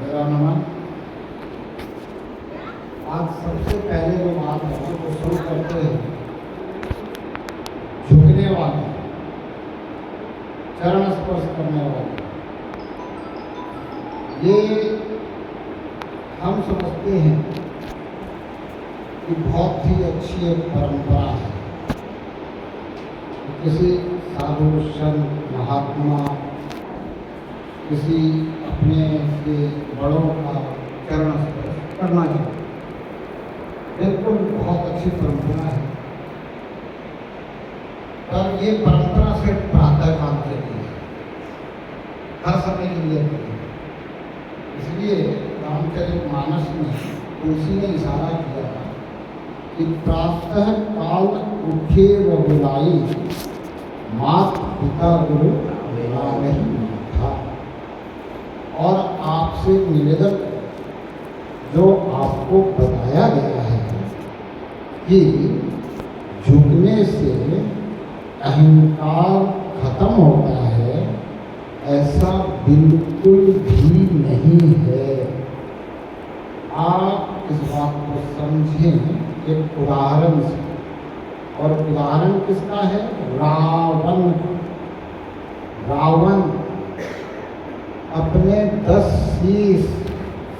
मेरा नमन। आज सबसे पहले जो बात है वो शुरू करते हैं झुकने वाले, चरण स्पर्श करने वाले। ये हम समझते हैं कि बहुत ही अच्छी एक परंपरा है। किसी साधु संत महात्मा, किसी अपने के बड़ों का चरण स्पर्श करना चाहिए, बिल्कुल बहुत अच्छी परंपरा है। पर ये परंपरा सिर्फ प्रातः काल के लिए, हर समय के लिए नहीं। इसलिए रामचरितमानस में तुलसी ने इशारा किया था कि प्रातः काल उठे रघुलाई, मात पिता गुरु नहीं था। और आपसे निवेदन जो आपको बताया गया है कि झुकने से अहंकार खत्म होता है, ऐसा बिल्कुल भी नहीं है। आप इस बात को समझें एक उदाहरण से। और उदाहरण किसका है? रावण। रावण अपने 10 शीश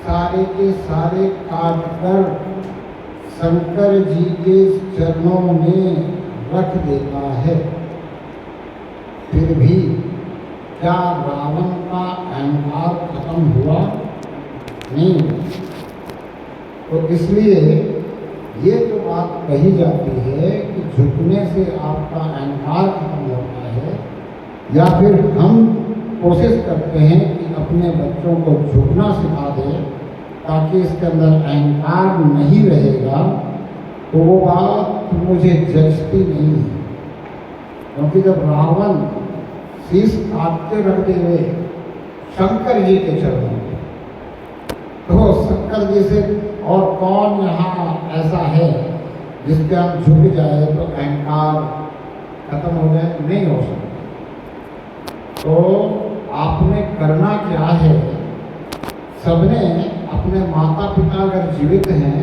सारे के सारे काटकर शंकर जी के चरणों में रख देता है, फिर भी क्या रावण का अहंकार खत्म हुआ? नहीं। तो इसलिए ये जो बात कही जाती है कि झुकने से आपका अहंकार खत्म होता है, या फिर हम कोशिश करते हैं कि अपने बच्चों को झुकना सिखा दें ताकि इसके अंदर अहंकार नहीं रहेगा, तो वो बात मुझे जचती नहीं है। क्योंकि जब रावण शीश काट के रख दे हुए शंकर जी के चरणों में, तो शंकर जी से और कौन यहाँ ऐसा है जिसके हम झुक जाए तो अहंकार खत्म हो जाए? नहीं हो सकता। तो आपने करना क्या है? सबने अपने माता पिता अगर जीवित हैं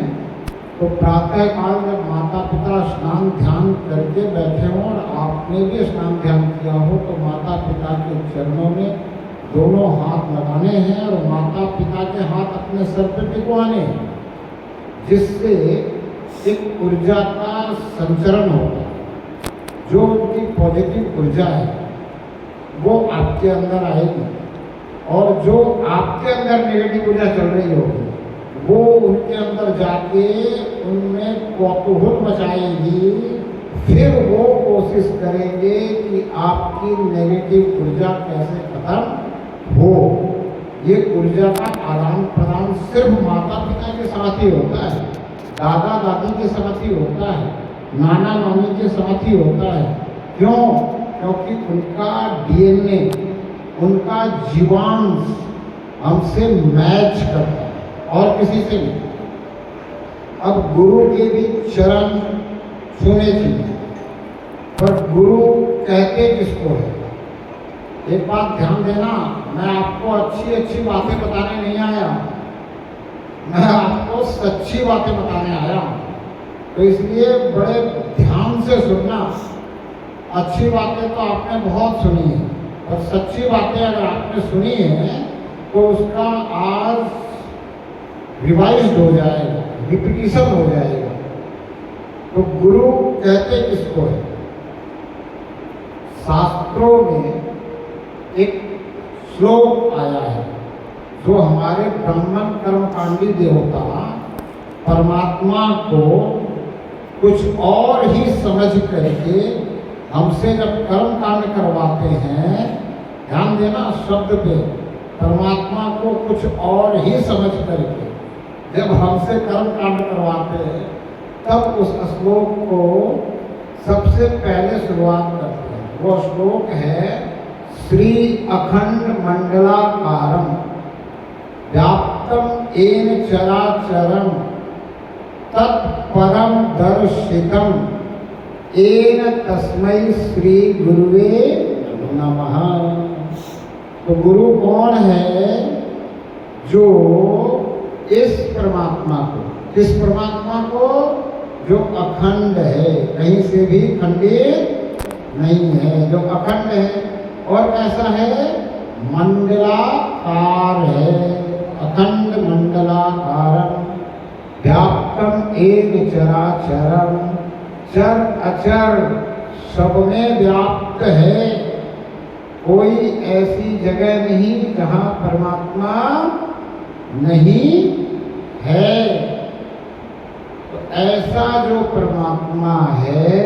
तो प्रातः काल जब माता पिता स्नान ध्यान करके बैठे हों और आपने भी स्नान ध्यान किया हो, तो माता पिता के चरणों में दोनों हाथ लगाने हैं और माता पिता के हाथ अपने सर पर टिकवाने हैं, जिससे एक ऊर्जा का संचरण होता है। जो उनकी पॉजिटिव ऊर्जा है वो आपके अंदर आएगी, और जो आपके अंदर नेगेटिव ऊर्जा चल रही होगी वो उनके अंदर जाके उनमें कौतूहल मचाएगी। फिर वो कोशिश करेंगे कि आपकी नेगेटिव ऊर्जा कैसे खत्म हो। ये ऊर्जा का आदान प्रदान सिर्फ माता पिता के साथ ही होता है, दादा दादी के साथ ही होता है, नाना नानी के साथ ही होता है। क्यों? क्योंकि उनका डीएनए, उनका जीवांश हमसे मैच करता है और किसी से नहीं। अब गुरु के भी चरण छूने चाहिए, पर गुरु कहते किसको है? एक बात ध्यान देना, मैं आपको अच्छी अच्छी बातें बताने नहीं आया, मैं आपको सच्ची बातें बताने आया हूँ। तो इसलिए बड़े ध्यान से सुनना। अच्छी बातें तो आपने बहुत सुनी है, और सच्ची बातें अगर आपने सुनी है तो उसका आज रिवाइज हो जाएगा, रिपीटिशन हो जाएगा। तो गुरु कहते किसको है? शास्त्रों में एक श्लोक आया है जो हमारे ब्राह्मण कर्मकांडी देवता परमात्मा को कुछ और ही समझ करके हमसे जब कर्म कांड करवाते हैं, ध्यान देना शब्द पे, परमात्मा को कुछ और ही समझ करके जब हमसे कर्म कांड करवाते हैं, तब उस श्लोक को सबसे पहले शुरुआत करते हैं। वो श्लोक है श्री अखंड मंडलाकारम व्याप्तम येन चराचरम तत्परम दर्शितम येन तस्मै श्री गुरुवे नमः। तो गुरु कौन है? जो इस परमात्मा को, किस परमात्मा को, जो अखंड है, कहीं से भी खंडित नहीं है, जो अखंड है और कैसा है, मंडलाकार है, अखंड मंडलाकारम व्याप्तम एक चराचरम, चर अचर सब में व्याप्त है। कोई ऐसी जगह नहीं जहां परमात्मा नहीं है। तो ऐसा जो परमात्मा है,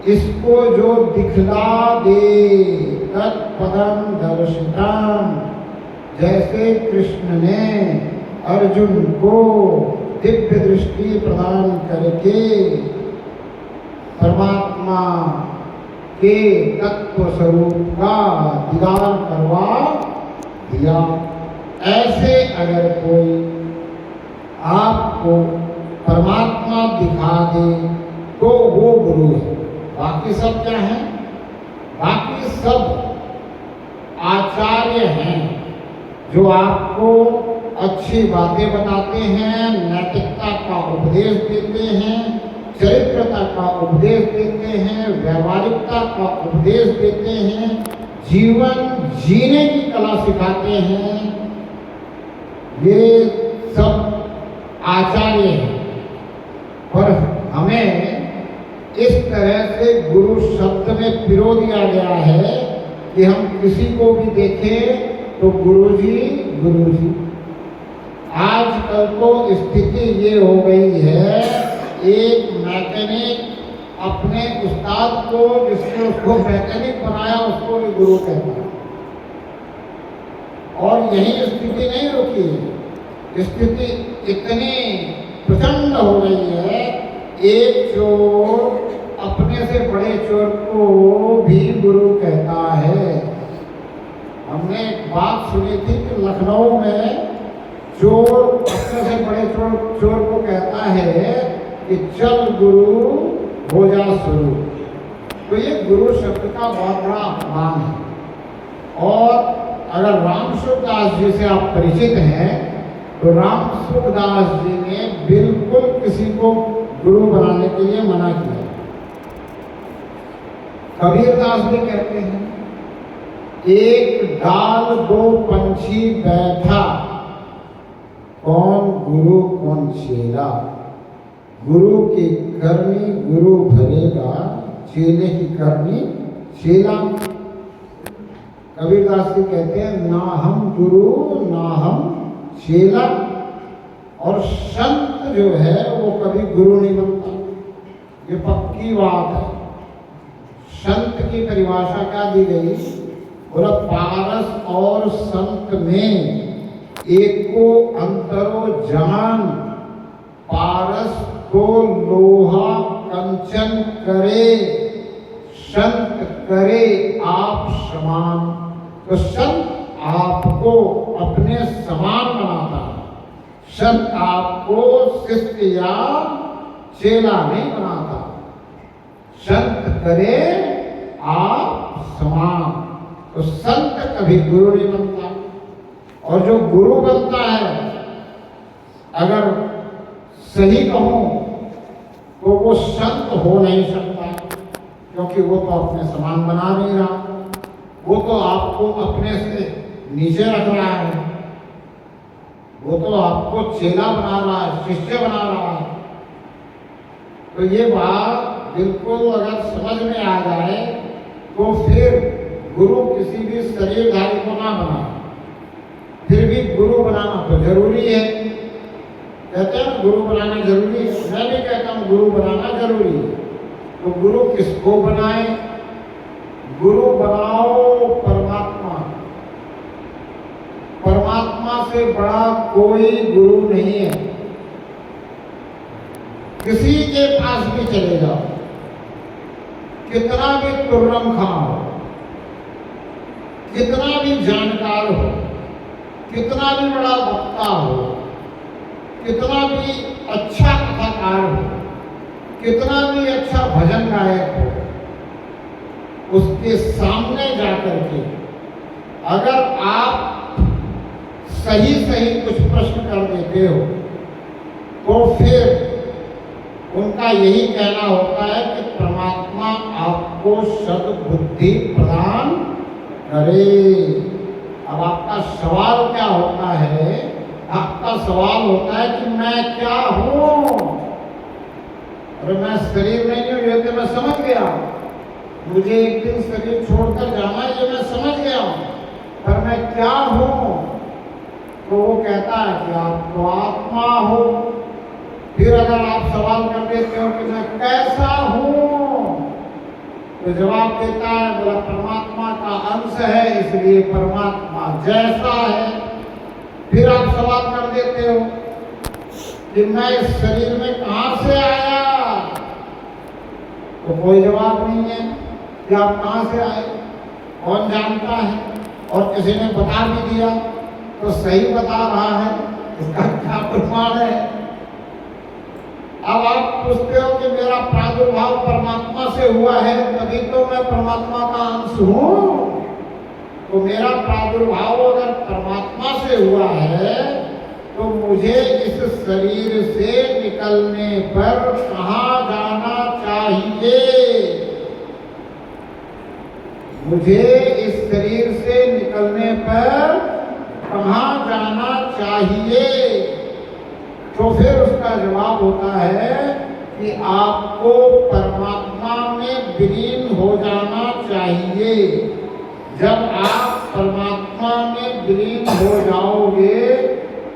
इसको जो दिखला दे, तत्पदम दर्शितम, जैसे कृष्ण ने अर्जुन को दिव्य दृष्टि प्रदान करके परमात्मा के तत्व स्वरूप का दीदार करवा दिया, ऐसे अगर कोई आपको परमात्मा दिखा दे तो वो गुरु है। बाकी सब क्या है, बाकी सब आचार्य हैं जो आपको अच्छी बातें बताते हैं, नैतिकता का उपदेश देते हैं, चरित्रता का उपदेश देते हैं, व्यवहारिकता का उपदेश देते हैं, जीवन जीने की कला सिखाते हैं। ये सब आचार्य हैं। पर हमें इस तरह से गुरु शब्द में पिरो दिया गया है कि हम किसी को भी देखें तो गुरुजी गुरुजी। आजकल तो स्थिति ये हो गई है, एक मैकेनिक अपने उस्ताद को, जिसने उसको मैकेनिक बनाया, उसको भी गुरु कहता है। और यही स्थिति नहीं रुकी है, स्थिति इतनी प्रचंड हो गई है, एक चोर अपने से बड़े चोर को भी गुरु कहता है। हमने एक बात सुनी थी कि लखनऊ में चोर अपने से बड़े चोर को कहता है कि चल गुरु हो जा शुरू। तो ये गुरु शब्द का बहुत बड़ा अपमान है। और अगर राम सुखदास जी से आप परिचित हैं तो राम सुखदास जी ने बिल्कुल किसी को गुरु बनाने के लिए मना किया। कबीरदास भी कहते हैं, एक डाल दो पंछी बैठा, कौन गुरु कौन चेला। गुरु की करनी गुरु भरेगा, चेले की करनी चेला। कबीरदास जी कहते हैं, ना हम गुरु ना हम चेला। और संत जो है वो कभी गुरु नहीं बनता, ये पक्की बात है। संत की परिभाषा क्या दी गई, बोला पारस और संत में एको अंतरो जान, पारस को लोहा कंचन करे, संत करे आप समान। तो संत आपको अपने समान बनाता है, संत आपको शिष्य या चेला नहीं बनाता। संत करे आप समान। तो संत कभी गुरु नहीं बनता। और जो गुरु बनता है, अगर सही कहूं तो वो संत हो नहीं सकता, क्योंकि वो तो अपने समान बना नहीं रहा, वो तो आपको अपने से नीचे रख रहा है, वो तो आपको चेला बना रहा है, शिष्य बना रहा है। तो ये बात बिल्कुल अगर समझ में आ जाए तो फिर गुरु किसी भी शरीरधारी को ना बना, फिर भी गुरु बनाना तो जरूरी है। कहते हैं गुरु बनाना जरूरी है, मैं भी कहता हूँ गुरु बनाना जरूरी है। तो गुरु किसको बनाए, गुरु बनाओ परमात्मा। परमात्मा से बड़ा कोई गुरु नहीं है। किसी के पास भी चले जाओ, कितना भी तुर्रम खां हो, कितना भी जानकार हो, कितना भी बड़ा वक्ता हो, कितना भी अच्छा कथाकार हो, कितना भी अच्छा भजन गायक हो, उसके सामने जाकर के अगर आप सही सही कुछ प्रश्न कर देते हो तो फिर उनका यही कहना होता है कि परमात्मा आपको सद्बुद्धि प्रदान करे। अब आपका सवाल क्या होता है? आपका सवाल होता है कि मैं क्या हूं? अरे मैं शरीर नहीं हूं, ये तो मैं समझ गया, मुझे एक दिन शरीर छोड़कर जाना है, ये मैं समझ गया, पर मैं क्या हूं? तो वो कहता है कि आप तो आत्मा हो। फिर अगर आप सवाल कर देते हो कि मैं कैसा हूं, तो जवाब देता है बोला परमात्मा का अंश है इसलिए परमात्मा जैसा है। फिर आप सवाल कर देते हो कि मैं इस शरीर में कहां से आया, तो कोई जवाब नहीं है कि आप कहां से आए, कौन जानता है, और किसी ने बता भी दिया तो सही बता रहा है, इसका क्या प्रमाण है? अब आप पूछते हो कि मेरा प्रादुर्भाव परमात्मा से हुआ है तभी तो मैं परमात्मा का अंश हूं। तो मेरा प्रादुर्भाव अगर परमात्मा से हुआ है तो मुझे इस शरीर से निकलने पर कहां जाना चाहिए? मुझे इस शरीर से निकलने पर कहां जाना चाहिए? तो फिर उसका जवाब होता है कि आपको परमात्मा में विलीन हो जाना चाहिए। जब आप परमात्मा में विलीन हो जाओगे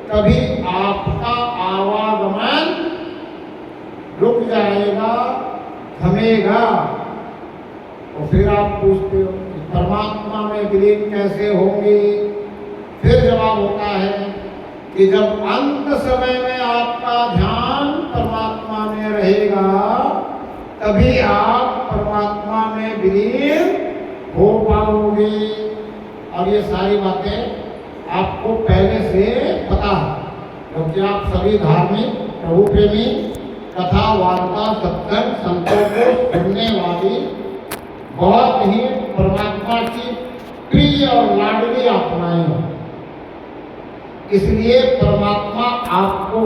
तभी आपका आवागमन रुक जाएगा, थमेगा। तो फिर आप पूछते हो कि परमात्मा में विलीन कैसे होंगे? फिर जवाब होता है कि जब अंत समय में आपका ध्यान परमात्मा में रहेगा तभी आप परमात्मा में विलीन हो पाओगे। और ये सारी बातें आपको पहले से पता है क्योंकि आप सभी धार्मिक प्रभु प्रेमी कथा वार्ता सत्संग संतों को सुनने वाली बहुत ही परमात्मा की प्रिय और लाडली आत्माएं हो। इसलिए परमात्मा आपको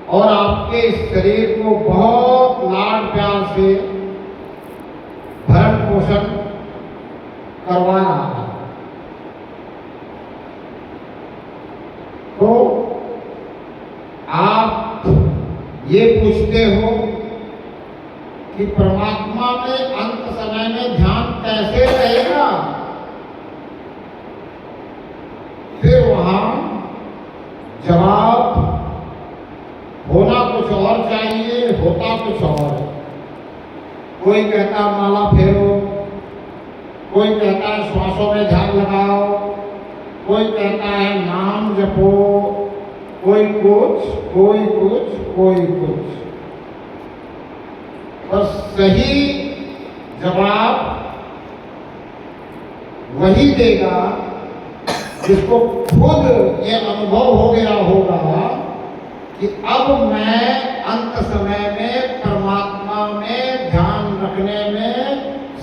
और आपके शरीर को बहुत लाड प्यार से भरण पोषण करवा रहा है। तो आप ये पूछते हो कि परमात्मा में अंत समय में ध्यान कैसे रहेगा? फिर वहां जवाब होना कुछ और चाहिए, होता कुछ और। कोई कहता माला फेरो, कोई कहता है श्वासों में ध्यान लगाओ, कोई कहता है नाम जपो, कोई कुछ कोई कुछ कोई कुछ। और सही जवाब वही देगा जिसको खुद ये अनुभव हो गया होगा कि अब मैं अंत समय में परमात्मा में ध्यान रखने में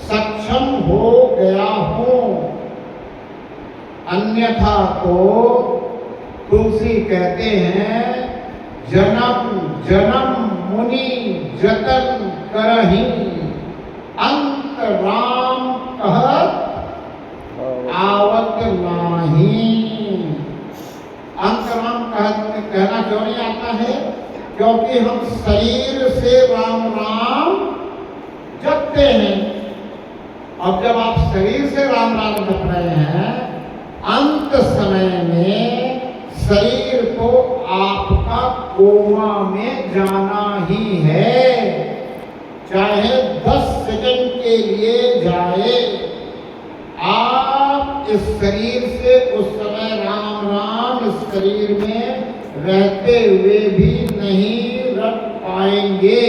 सक्षम हो गया हूं। अन्यथा तो तुलसी कहते हैं जन्म जन्म मुनि जतन करहि अंत राम कहत आवत नाही। अंतराम कहना क्यों नहीं आता है? क्योंकि हम शरीर से राम राम जपते हैं। अब जब आप शरीर से राम राम जप रहे हैं, अंत समय में शरीर को आपका कोमा में जाना ही है, चाहे 10 सेकंड के लिए जाए। आप इस शरीर से उस समय राम राम इस शरीर में रहते हुए भी नहीं रख पाएंगे।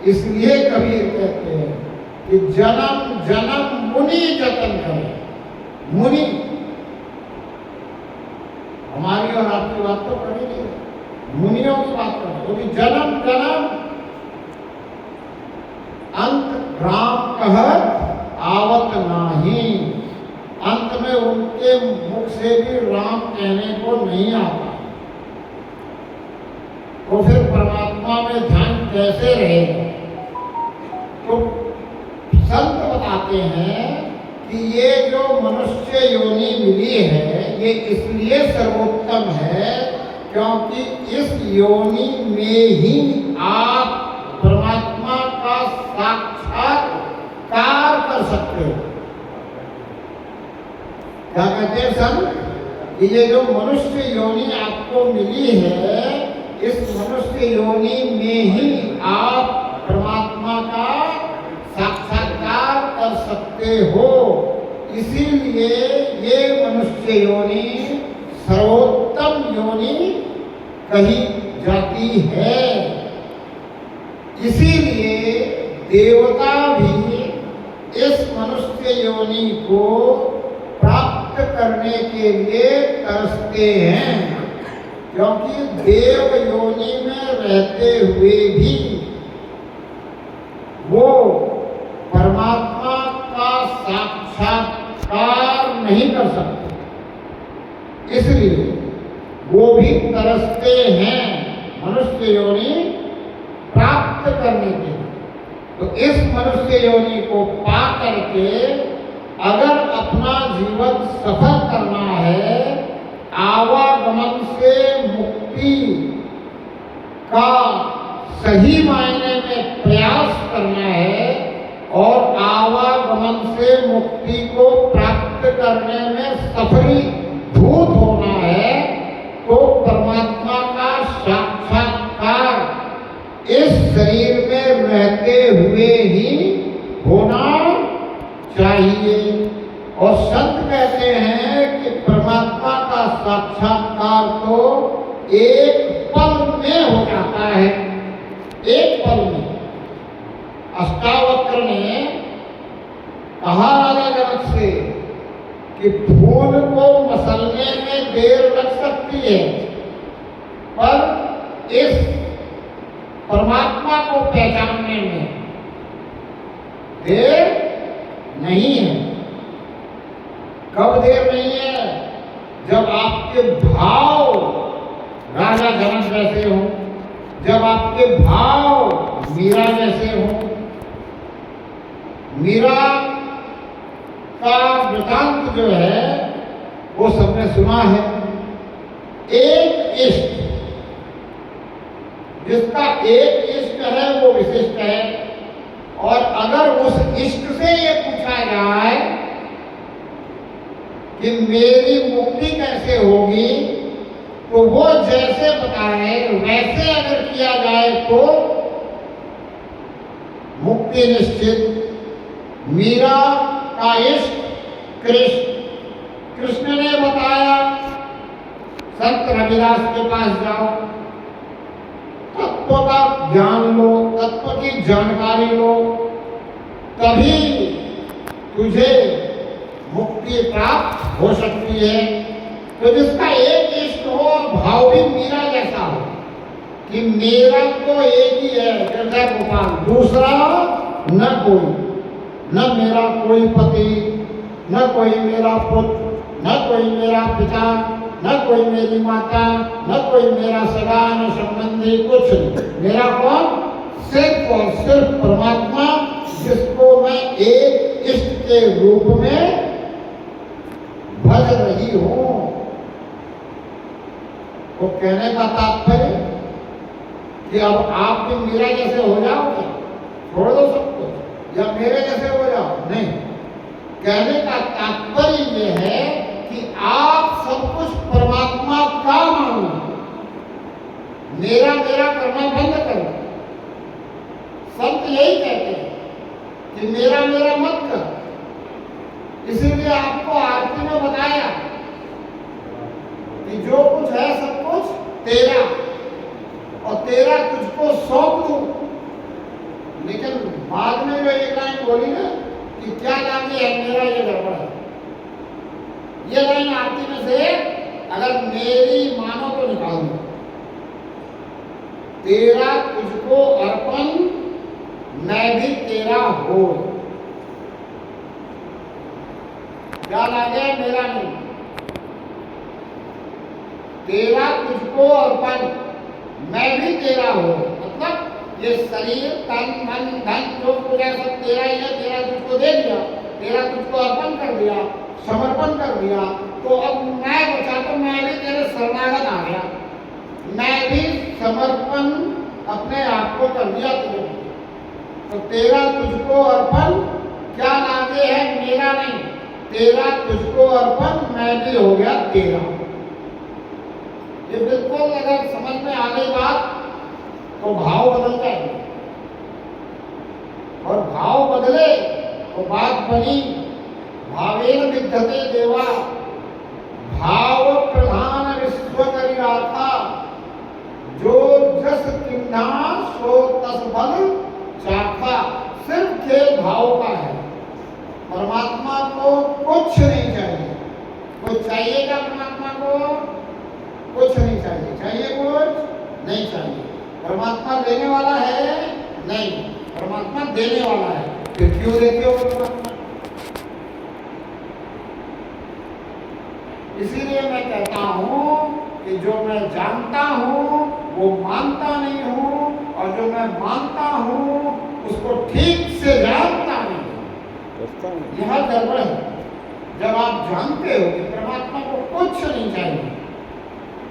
इसलिए कबीर कहते हैं कि जन्म जन्म मुनि जतन करें। मुनि हमारी और आपकी बात तो करी नहीं, मुनियों की बात करें। तो जन्म जन्म अंत राम कहत आवत नाही। अंत में उनके मुख से से भी राम कहने को नहीं आता, तो फिर परमात्मा में ध्यान कैसे रहेगा? तो संत बताते हैं कि ये जो मनुष्य योनि मिली है ये इसलिए सर्वोत्तम है क्योंकि इस योनि में ही आप परमात्मा का साक्षात्कार कर सकते हो। क्या कहते हैं संत कि ये जो मनुष्य योनि आपको मिली है इस मनुष्य योनि में ही आप परमात्मा का साक्षात्कार कर सकते हो, इसीलिए ये मनुष्य योनि सर्वोत्तम योनि कही जाती है। इसीलिए देवता भी इस मनुष्य योनि को प्राप्त करने के लिए तरसते हैं, क्योंकि देव योनि में रहते हुए भी वो परमात्मा का साक्षात्कार नहीं कर सकते, इसलिए वो भी तरसते हैं मनुष्य योनि प्राप्त करने के लिए। तो इस मनुष्य योनि को पा करके अगर अपना जीवन सफल करना है, आवागमन से मुक्ति का सही मायने में प्रयास करना है और आवागमन से मुक्ति को प्राप्त करने में सफलीभूत होना है, तो परमात्मा का साक्षात्कार इस शरीर में रहते हुए ही होना चाहिए। और संत कहते हैं कि परमात्मा का साक्षात्कार तो एक पल में हो जाता है, एक पल में। अष्टावक्र ने कहा राजा जनक से कि फूल को मसलने में देर लग सकती है, पर इस परमात्मा को पहचानने में देर नहीं है। कब देर नहीं है? जब आपके भाव राजा जनक जैसे हो, जब आपके भाव मीरा जैसे हो। मीरा का वृतांत जो है वो सबने सुना है। एक इष्ट, जिसका एक इष्ट है वो विशिष्ट है, और अगर उस इष्ट से ये पूछा जाए कि मेरी मुक्ति कैसे होगी, तो वो जैसे बताए वैसे अगर किया जाए तो मुक्ति निश्चित। मीरा का इष्ट कृष्ण, कृष्ण ने बताया संत रविदास के पास जाओ, तत्व का ज्ञान लो, तत्व की जानकारी लो, तभी तुझे मुक्ति प्राप्त हो सकती है। तो जिसका एक इष्ट हो और भाव भी मीरा जैसा हो कि मेरा तो एक ही है हृदय गोपाल, दूसरा न कोई, न मेरा कोई पति, न कोई मेरा पुत्र, न कोई मेरा पिता, न कोई मेरी माता, न कोई मेरा सगा, न संबंधी, कुछ नहीं। मेरा कौन? सिर्फ और सिर्फ परमात्मा, जिसको मैं एक इष्ट के रूप में भज रही हूं। तो कहने का तात्पर्य कि अब आप भी मीरा जैसे हो जाओगे, छोड़ दो सब कुछ, या मेरे जैसे हो जाओ, नहीं। कहने का तात्पर्य यह है कि आप सब कुछ परमात्मा का मानो, मेरा मेरा करना बंद करो। संत यही कहते हैं कि मेरा मेरा मत कर। इसीलिए आपको आरती में बताया कि जो कुछ है सब कुछ तेरा, और तेरा तुझको सौंप दूं। लेकिन बाद में जो एक लाइन बोली ना कि क्या लागे है मेरा, ये गड़बड़ है। ये लाइन आरती में से अगर मेरी मानो तो निकाल दो। तेरा तुझको अर्पण, मैं भी तेरा हो। क्या लागे? मेरा नहीं। तेरा तुझको अर्पण, मैं भी तेरा हूँ। मतलब ये शरीर तन मन धन जो कुछ है सब तेरा ही है, तेरा तुझको दे दिया, तेरा तुझको अर्पण कर दिया, समर्पण कर दिया। तो अब मैं बचा, तो मैं भी तेरे शरणागत आ गया, मैं भी समर्पण अपने आप को कर दिया तुझे। तो तेरा तुझको अर्पण क्या लागे है, मेरा नहीं, तेरा तुझको अर्पण, मैं भी हो गया तेरा। ये बिल्कुल अगर समझ में आ गई बात तो भाव बदल जाएंगे, और भाव बदले तो बात बनी भावेन विद्यते देवा, भाव प्रधान विश्व करी राथा, जो जस किन्ना सो तस बल चाखा। सिर्फ खेल भाव का है, परमात्मा को कुछ नहीं चाहिए। कुछ चाहिए क्या परमात्मा को? कुछ नहीं चाहिए। चाहिए कुछ नहीं चाहिए। परमात्मा देने वाला है नहीं, परमात्मा देने वाला है। फिर क्यों देते हो परमात्मा? इसीलिए मैं कहता हूं कि जो मैं जानता हूं वो मानता नहीं हूं, और जो मैं मानता हूं उसको ठीक से जानता नहीं। यह गड़बड़ है। जब आप जानते हो कि परमात्मा को कुछ नहीं चाहिए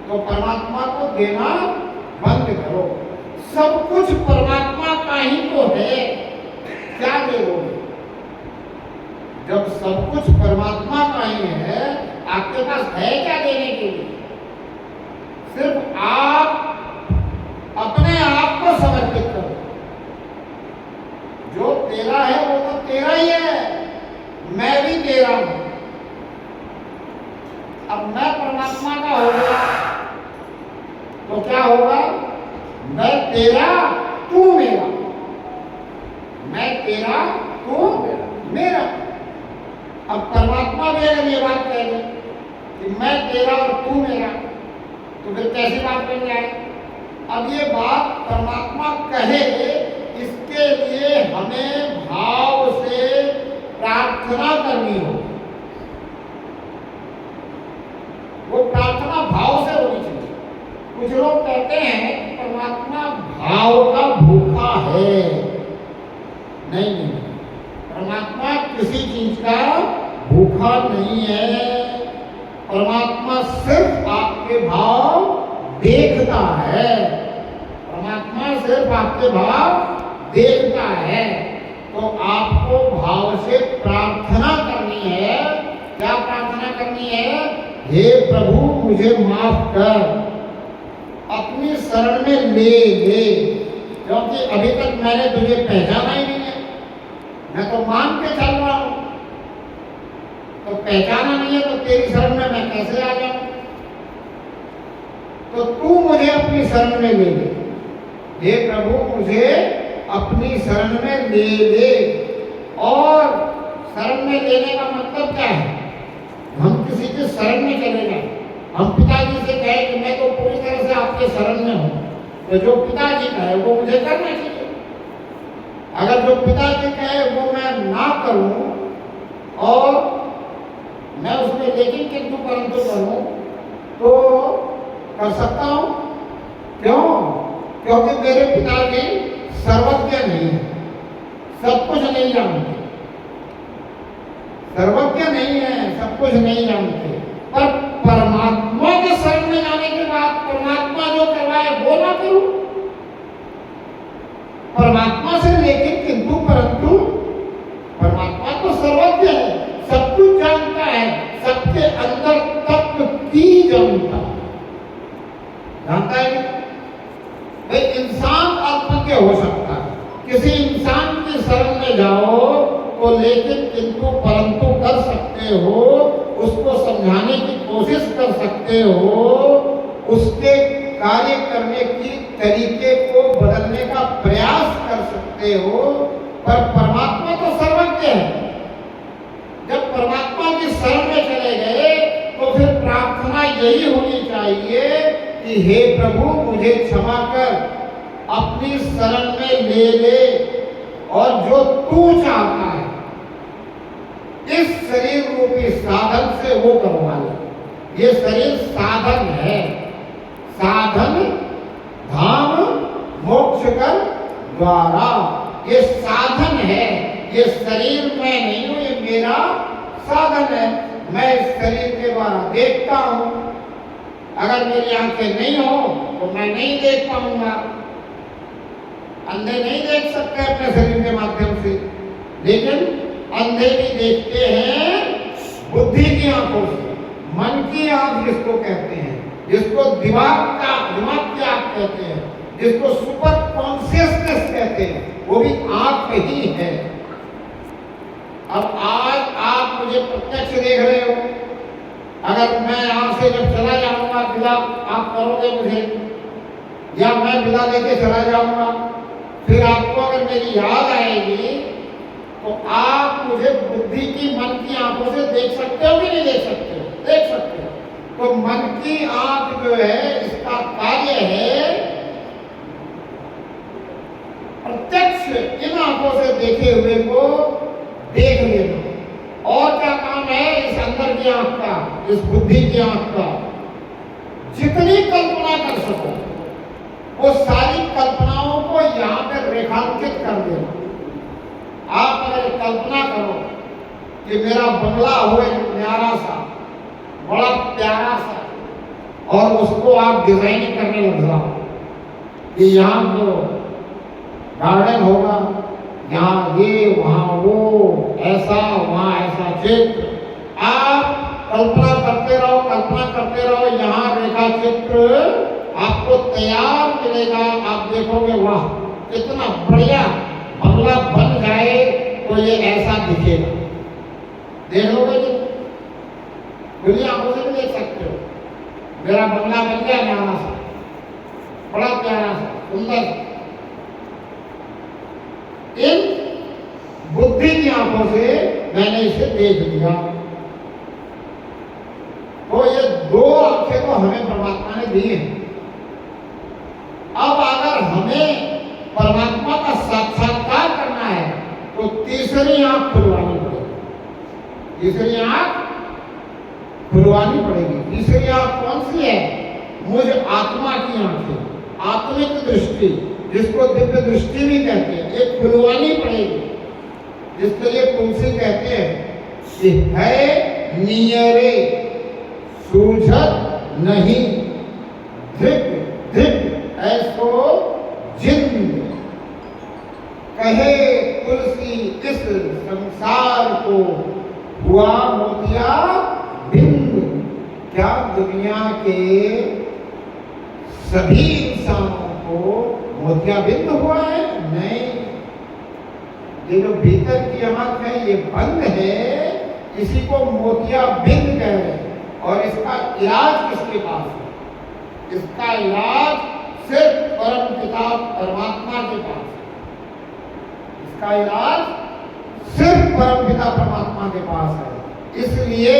तो परमात्मा को देना बंद करो। सब कुछ परमात्मा का ही तो है, क्या दोगे? जब सब कुछ परमात्मा का ही है, आपके पास है क्या देने के लिए? सिर्फ आप अपने आप को समर्पित करो। जो तेरा है वो तो तेरा ही है, मैं भी तेरा हूं। अब मैं परमात्मा का हो गया तो क्या होगा? मैं तेरा, तू मेरा। मैं तेरा, तू मेरा। अब परमात्मा भी अगर ये बात कह दे कि मैं तेरा और तू मेरा, तो फिर कैसी बात बन जाए? अब ये बात परमात्मा कहे, इसके लिए हमें भाव से प्रार्थना करनी होगी। वो प्रार्थना भाव से होनी चाहिए। कुछ लोग कहते हैं कि परमात्मा भाव का भूखा है। नहीं नहीं, परमात्मा किसी चीज का भूखा नहीं है। परमात्मा सिर्फ आपके भाव देखता है। परमात्मा सिर्फ आपके भाव देखता है। तो आपको भाव से प्रार्थना करनी है। क्या प्रार्थना करनी है? हे प्रभु मुझे माफ कर, अपनी शरण में ले ले, क्योंकि अभी तक मैंने तुझे पहचाना ही नहीं है। मैं तो मान के चल रहा हूं, तो पहचाना नहीं है तो तेरी शरण में मैं कैसे आ जाऊं? तो तू मुझे अपनी शरण में ले ले। हे प्रभु मुझे अपनी शरण में ले ले। और शरण में लेने का मतलब क्या है? हम किसी के शरण में चले जाए। हम पिताजी से कहे कि मैं तो पूरी तरह से आपके शरण में हूं, तो जो पिताजी कहे वो मुझे करना चाहिए। अगर जो पिताजी कहे वो मैं ना करूं और मैं उसमें लेकिन किंतु परंतु करूं, तो कर सकता हूं। क्यों? क्योंकि मेरे पिताजी सर्वज्ञ नहीं है, सब कुछ नहीं जानते। सर्वज्ञ नहीं है, सब कुछ नहीं जानते। पर परमात्मा के शरण में जाने के बाद परमात्मा जो करवाए वो ना करूं। परमात्मा से लेकिन किंतु परंतु, परमात्मा तो सर्वज्ञ है, सब कुछ जानता है, सबके अंदर तत्व की जानता है। भाई इंसान अल्पज्ञ हो सकता है, किसी इंसान की शरण में जाओ तो लेकिन किंतु परंतु कर सकते हो, उसको समझाने की कोशिश कर सकते हो, उसके कार्य करने की तरीके को बदलने का प्रयास कर सकते हो। पर परमात्मा तो सर्वज्ञ है। जब परमात्मा की शरण में चले गए तो फिर प्रार्थना यही होनी चाहिए कि हे प्रभु मुझे क्षमा कर, अपनी शरण में ले ले, और जो तू चाहता है इस शरीर रूपी साधन से वो करवा ले। ये शरीर साधन है। साधन धाम मोक्ष कर द्वारा। ये साधन है, ये शरीर मैं नहीं हूं, ये मेरा साधन है। मैं इस शरीर के द्वारा देखता हूं। अगर मेरी आंखें नहीं हो तो मैं नहीं देख पाऊंगा। अंधे नहीं देख सकते अपने शरीर के माध्यम से, लेकिन अंधे भी देखते हैं बुद्धि की आंखों से। मन की आंख जिसको कहते हैं, जिसको दिमाग की आंख कहते हैं, जिसको सुपर कॉन्शियसनेस कहते हैं, वो भी आंख ही है। अब आज आप मुझे प्रत्यक्ष देख रहे हो। अगर मैं यहाँ से जब चला जाऊंगा, विदा आप करोगे मुझे, या मैं विदा लेके चला जाऊंगा, फिर आपको अगर मेरी याद आएगी तो आप मुझे बुद्धि की मन की आंखों से देख सकते हो कि नहीं देख सकते हो? देख सकते हो। तो मन की आंख जो है, इसका कार्य है प्रत्यक्ष इन आंखों से देखे हुए को देख लेना। और क्या काम है इस अंदर की आंख का, इस बुद्धि की आंख का? जितनी कल्पना कर सको वो सारी कल्पनाओं को यहाँ पर रेखांकित कर देना। आप अगर कल्पना करो कि मेरा बंगला हो एक न्यारा सा, बड़ा प्यारा सा, और उसको आप डिजाइन करने लग जाओ कि यहाँ तो गार्डन होगा, यहाँ ये वहाँ वो, ऐसा वहाँ ऐसा चित्र। आप कल्पना करते रहो, यहाँ रेखा चित्र आपको तैयार मिलेगा। आप देखोगे वाह कितना बढ़िया बंगला बन जाए तो ये ऐसा दिखेगा। देख लोगे जी, खुली आंखों से भी देख सकते हो। मेरा बंगला बन गया न्यारा सा, बड़ा प्यारा सा, सुंदर सा। इन बुद्धि की आंखों से मैंने इसे देख लिया। तो ये दो आंखें तो हमें परमात्मा ने दी हैं। अब अगर हमें परमात्मा का साक्षात्कार करना है तो तीसरी आंख खुलवानी पड़ेगी। तीसरी आंख खुलवानी पड़ेगी। तीसरी आंख कौन सी है? मुझ आत्मा की आंख है, आत्मिक दृष्टि, जिसको दिव्य दृष्टि भी कहते हैं। ये खुलवानी पड़ेगी, जिसके लिए तुलसी कहते हैं कि है नियरे सूझत नहीं, धिक धिक ऐसो जिंद कहे तुलसी इस संसार को हुआ मोतिया बिंद। क्या दुनिया के सभी इंसानों को मोतिया बिंद हुआ है? नहीं। ये जो भीतर की आंख है ये बंद है, इसी को मोतिया बिंद कह रहे हैं। और इसका इलाज किसके पास है? इसका इलाज सिर्फ परम पिता परमात्मा के पास है। इसका इलाज सिर्फ परम पिता परमात्मा के पास है। इसलिए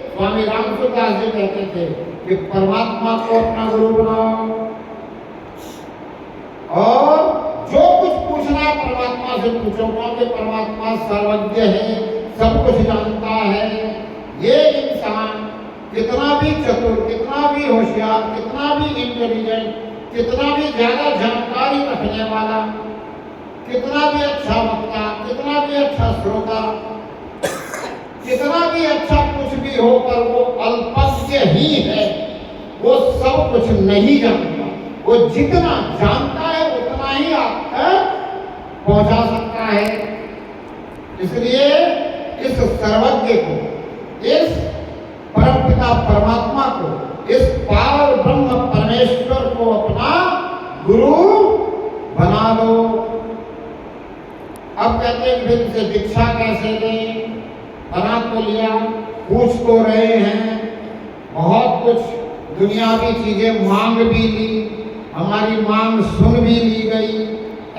स्वामी रामसूरदास जी कहते थे कि परमात्मा को अपना गुरु बनाओ, और जो कुछ पूछना है परमात्मा से पूछो, क्योंकि परमात्मा सर्वज्ञ है, सब कुछ जानता है। ये इंसान कितना भी चतुर, कितना भी होशियार, कितना भी इंटेलिजेंट, कितना भी ज्यादा जानकारी रखने वाला, कितना भी अच्छा वक्ता, कितना भी अच्छा श्रोता, कितना भी अच्छा कुछ भी हो, पर वो अल्पज्ञ ही है। वो सब कुछ नहीं जानता। वो जितना जानता है उतना ही आप तक पहुंचा सकता है। इसलिए इस सर्वज्ञ को, इस परमपिता परमात्मा को, इस पार ब्रह्म परमेश्वर को अपना गुरु बना लो। अब कहते हैं फिर से दीक्षा कैसे लें? बना तो लिया, पूछ तो रहे हैं, बहुत कुछ दुनियावी चीजें मांग भी ली, हमारी मांग सुन भी ली गई,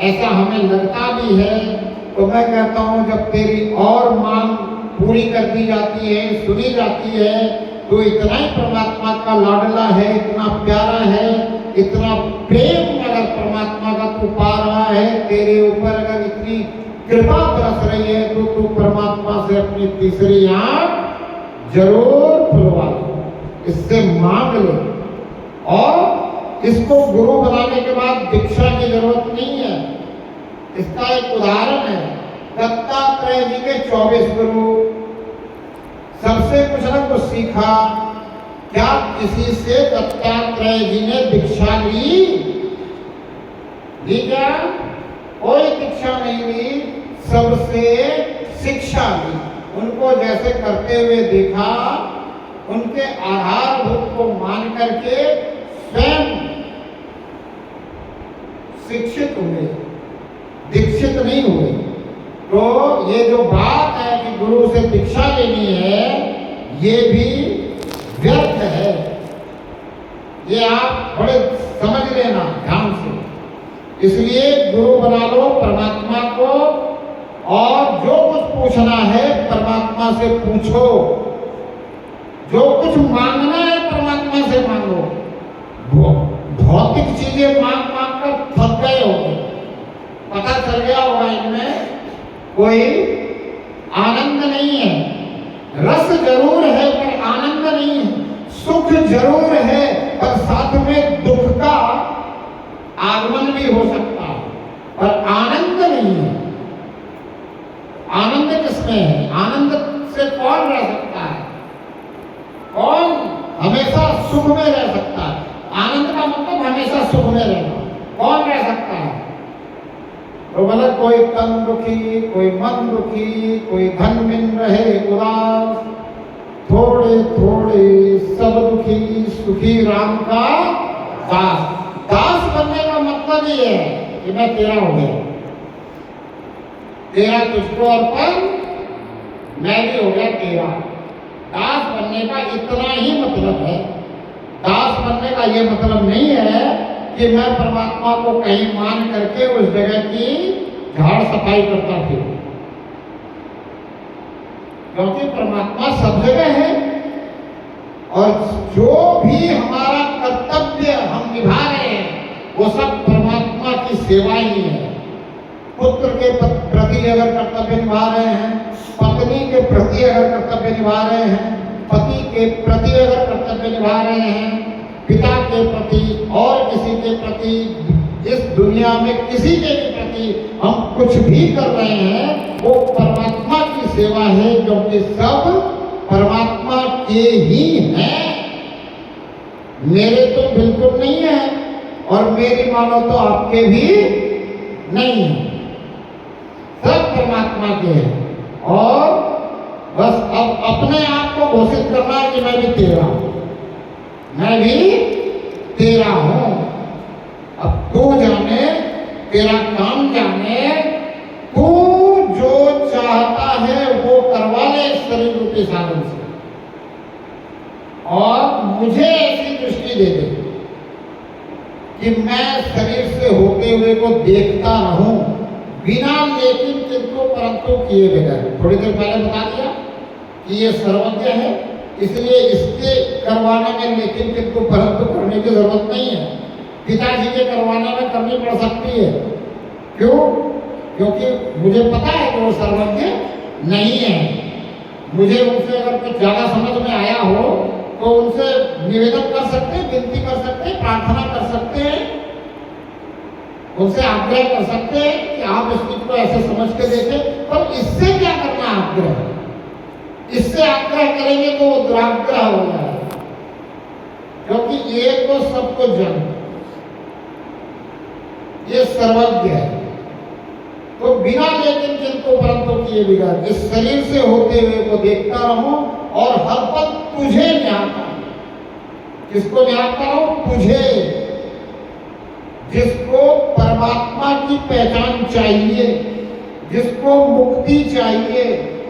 ऐसा हमें लगता भी है। तो मैं कहता हूँ जब तेरी और मांग पूरी कर दी जाती है, सुनी जाती है, तो इतना ही परमात्मा का लाडला है, इतना प्यारा है, इतना प्रेम अगर परमात्मा का तू पा रहा है, तेरे ऊपर अगर इतनी कृपा बरस रही है, तो तू परमात्मा से अपनी तीसरी आंख जरूर खुलवा ले, इससे मांग ले और इसको गुरु बनाने के बाद दीक्षा की जरूरत नहीं है। इसका एक उदाहरण है, दत्तात्रेय जी के 24 गुरु, सबसे कुछ न कुछ सीखा। क्या किसी से दत्तात्रेय जी ने दीक्षा ली? क्या? कोई दीक्षा नहीं ली, सबसे शिक्षा ली। उनको जैसे करते हुए देखा, उनके आधारभूत को मान करके स्वयं शिक्षित हुए, दीक्षित नहीं हुए। तो ये जो बात है कि गुरु से दीक्षा लेनी है, ये भी व्यर्थ है। ये आप बड़े समझ लेना ध्यान से। इसलिए गुरु बना लो परमात्मा को, और जो कुछ पूछना है परमात्मा से पूछो, जो कुछ मांगना है परमात्मा से मांगो। भौतिक चीजें मांग मांग कर थक गए होंगे, पता चल गया होगा इनमें कोई आनंद नहीं है। रस जरूर है पर आनंद नहीं है, सुख जरूर है पर साथ में दुख का आगमन भी हो सकता है, पर आनंद नहीं है। आनंद किसमें है? आनंद से कौन रह सकता है? कौन हमेशा सुख में रह सकता है? आनंद का मतलब हमेशा सुख में रहना। कौन रह सकता है? तो मतलब कोई तन दुखी, कोई मन दुखी, कोई धन बिन रहे उदास, थोड़े थोड़े सब दुखी, सुखी राम का दास। दास बनने का मतलब ये है कि मैं तेरा हो गया, तेरा तुझको अर्पण, मैं भी हो गया तेरा। दास बनने का इतना ही मतलब है। दास बनने का ये मतलब नहीं है कि मैं परमात्मा को कहीं मान करके उस जगह की झाड़ सफाई करता फिरूं, क्योंकि परमात्मा सब जगह है और जो भी हमारा कर्तव्य हम निभा रहे हैं वो सब परमात्मा की सेवा ही है। पुत्र के प्रति अगर कर्तव्य निभा रहे हैं, पत्नी के प्रति अगर कर्तव्य निभा रहे हैं, पति के प्रति अगर कर्तव्य निभा रहे हैं, पिता के प्रति और किसी के प्रति, इस दुनिया में किसी के भी प्रति हम कुछ भी कर रहे हैं, वो परमात्मा की सेवा है, क्योंकि सब परमात्मा के ही हैं। मेरे तो बिल्कुल नहीं है और मेरी मानो तो आपके भी नहीं है, सब परमात्मा के हैं। और बस अब अपने आप को घोषित करना है कि मैं भी तेरा हूं, मैं भी तेरा हूं। अब तू जाने, तेरा काम जाने, तू जो चाहता है वो करवा ले इस शरीर रूपी साधन से, और मुझे ऐसी दृष्टि दे दे कि मैं शरीर से होते हुए को देखता रहूं, बिना लेकिन किंतु परंतु किए बगैर। थोड़ी देर पहले बता दिया कि ये सर्वज्ञ है, इसलिए इसके करवाने में लेकिन किंतु परंतु करने की जरूरत नहीं है। पिताजी के करवाने में करनी पड़ सकती है। क्यों? क्योंकि मुझे पता है कि वो सर्वज्ञ नहीं है। मुझे उनसे अगर कुछ ज्यादा समझ में आया हो तो उनसे निवेदन कर सकते हैं, विनती कर सकते हैं, प्रार्थना कर सकते हैं, उनसे आग्रह कर सकते हैं कि आप इस चीज को ऐसे समझ के देखें। पर इससे क्या करना आग्रह? इससे आग्रह करेंगे तो वो दुराग्रह हो जाएगा, क्योंकि ये तो सबको जानता, ये सर्वज्ञ है। तो बिना लेकिन किंतु परंतु किए बिगड़, इस शरीर से होते हुए को देखता रहूं और हर पल तुझे निहारता हूं। किसको निहारता हूं? तुझे। जिसको परमात्मा की पहचान चाहिए, जिसको मुक्ति चाहिए,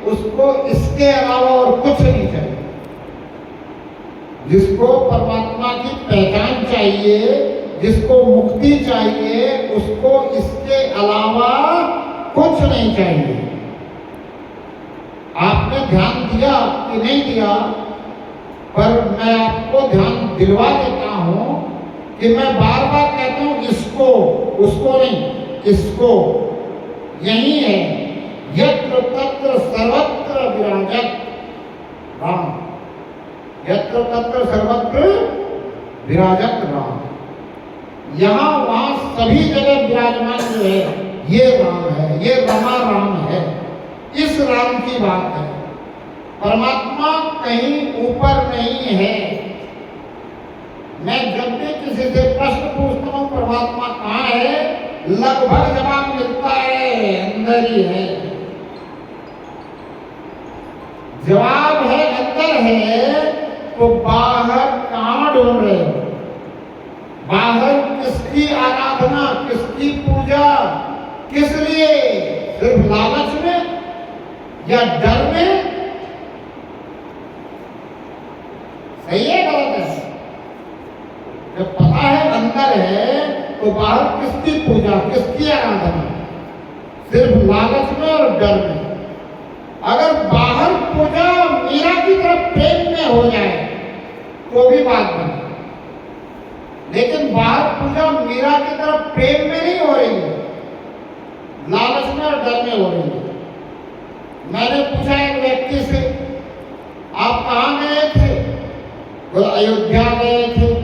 उसको इसके अलावा और कुछ नहीं चाहिए। जिसको परमात्मा की पहचान चाहिए, जिसको मुक्ति चाहिए, उसको इसके अलावा कुछ नहीं चाहिए। आपने ध्यान दिया कि नहीं दिया, पर मैं आपको ध्यान दिलवा देता हूं कि मैं बार बार कहता हूं इसको, उसको नहीं, इसको। यही है यत्र तत्र सर्वत्र विराजत राम, यत्र तत्र सर्वत्र विराजत राम। यहाँ वहां सभी जगह विराजमान जो है ये राम है, ये रमा राम है। इस राम की बात है। परमात्मा कहीं ऊपर नहीं है। मैं जब भी किसी से प्रश्न पूछता हूं परमात्मा कहाँ है, लगभग जवाब मिलता है अंदर ही है। जवाब है अंदर है, तो बाहर कहाँ ढूंढ रहे हो? बाहर किसकी आराधना, किसकी पूजा, किस लिए? सिर्फ लालच में या डर में? सही है गलत है? जब पता है अंदर है तो बाहर किसकी पूजा, किसकी आराधना? सिर्फ लालच में और डर में। अगर बाहर पूजा मीरा की तरफ प्रेम में हो जाए तो भी बात बने, लेकिन बाहर पूजा मीरा की तरफ प्रेम में नहीं हो रही है, लालच में और डर में हो रही है। मैंने पूछा एक व्यक्ति से, आप कहाँ गए थे? वो अयोध्या गए थे।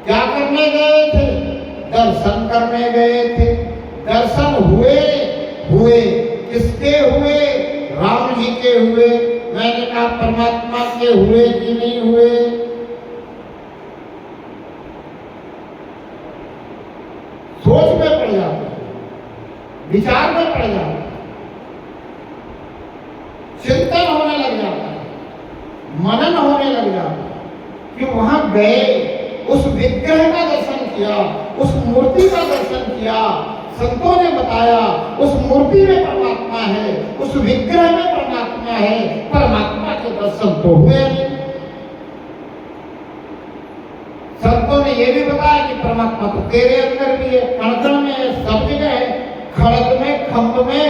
क्या करने गए थे? दर्शन करने गए थे। दर्शन हुए? किसके हुए? राम जी के हुए। मैंने कहा परमात्मा के हुए कि नहीं हुए? सोच में पड़ जाते, विचार में पड़ जाते, चिंतन होने लग जाता है, मनन होने लग जाता है कि वहां गए, उस विग्रह का दर्शन किया, उस मूर्ति का दर्शन किया। संतों ने बताया उस मूर्ति में परमात्मा है, उस विग्रह में परमात्मा है। परमात्मा के दर्शन तो हुए नहीं। संतों ने यह भी बताया कि परमात्मा तो तेरे अंदर भी है, कण कण में है, सब जगह है, खड़ग में, खंभ में,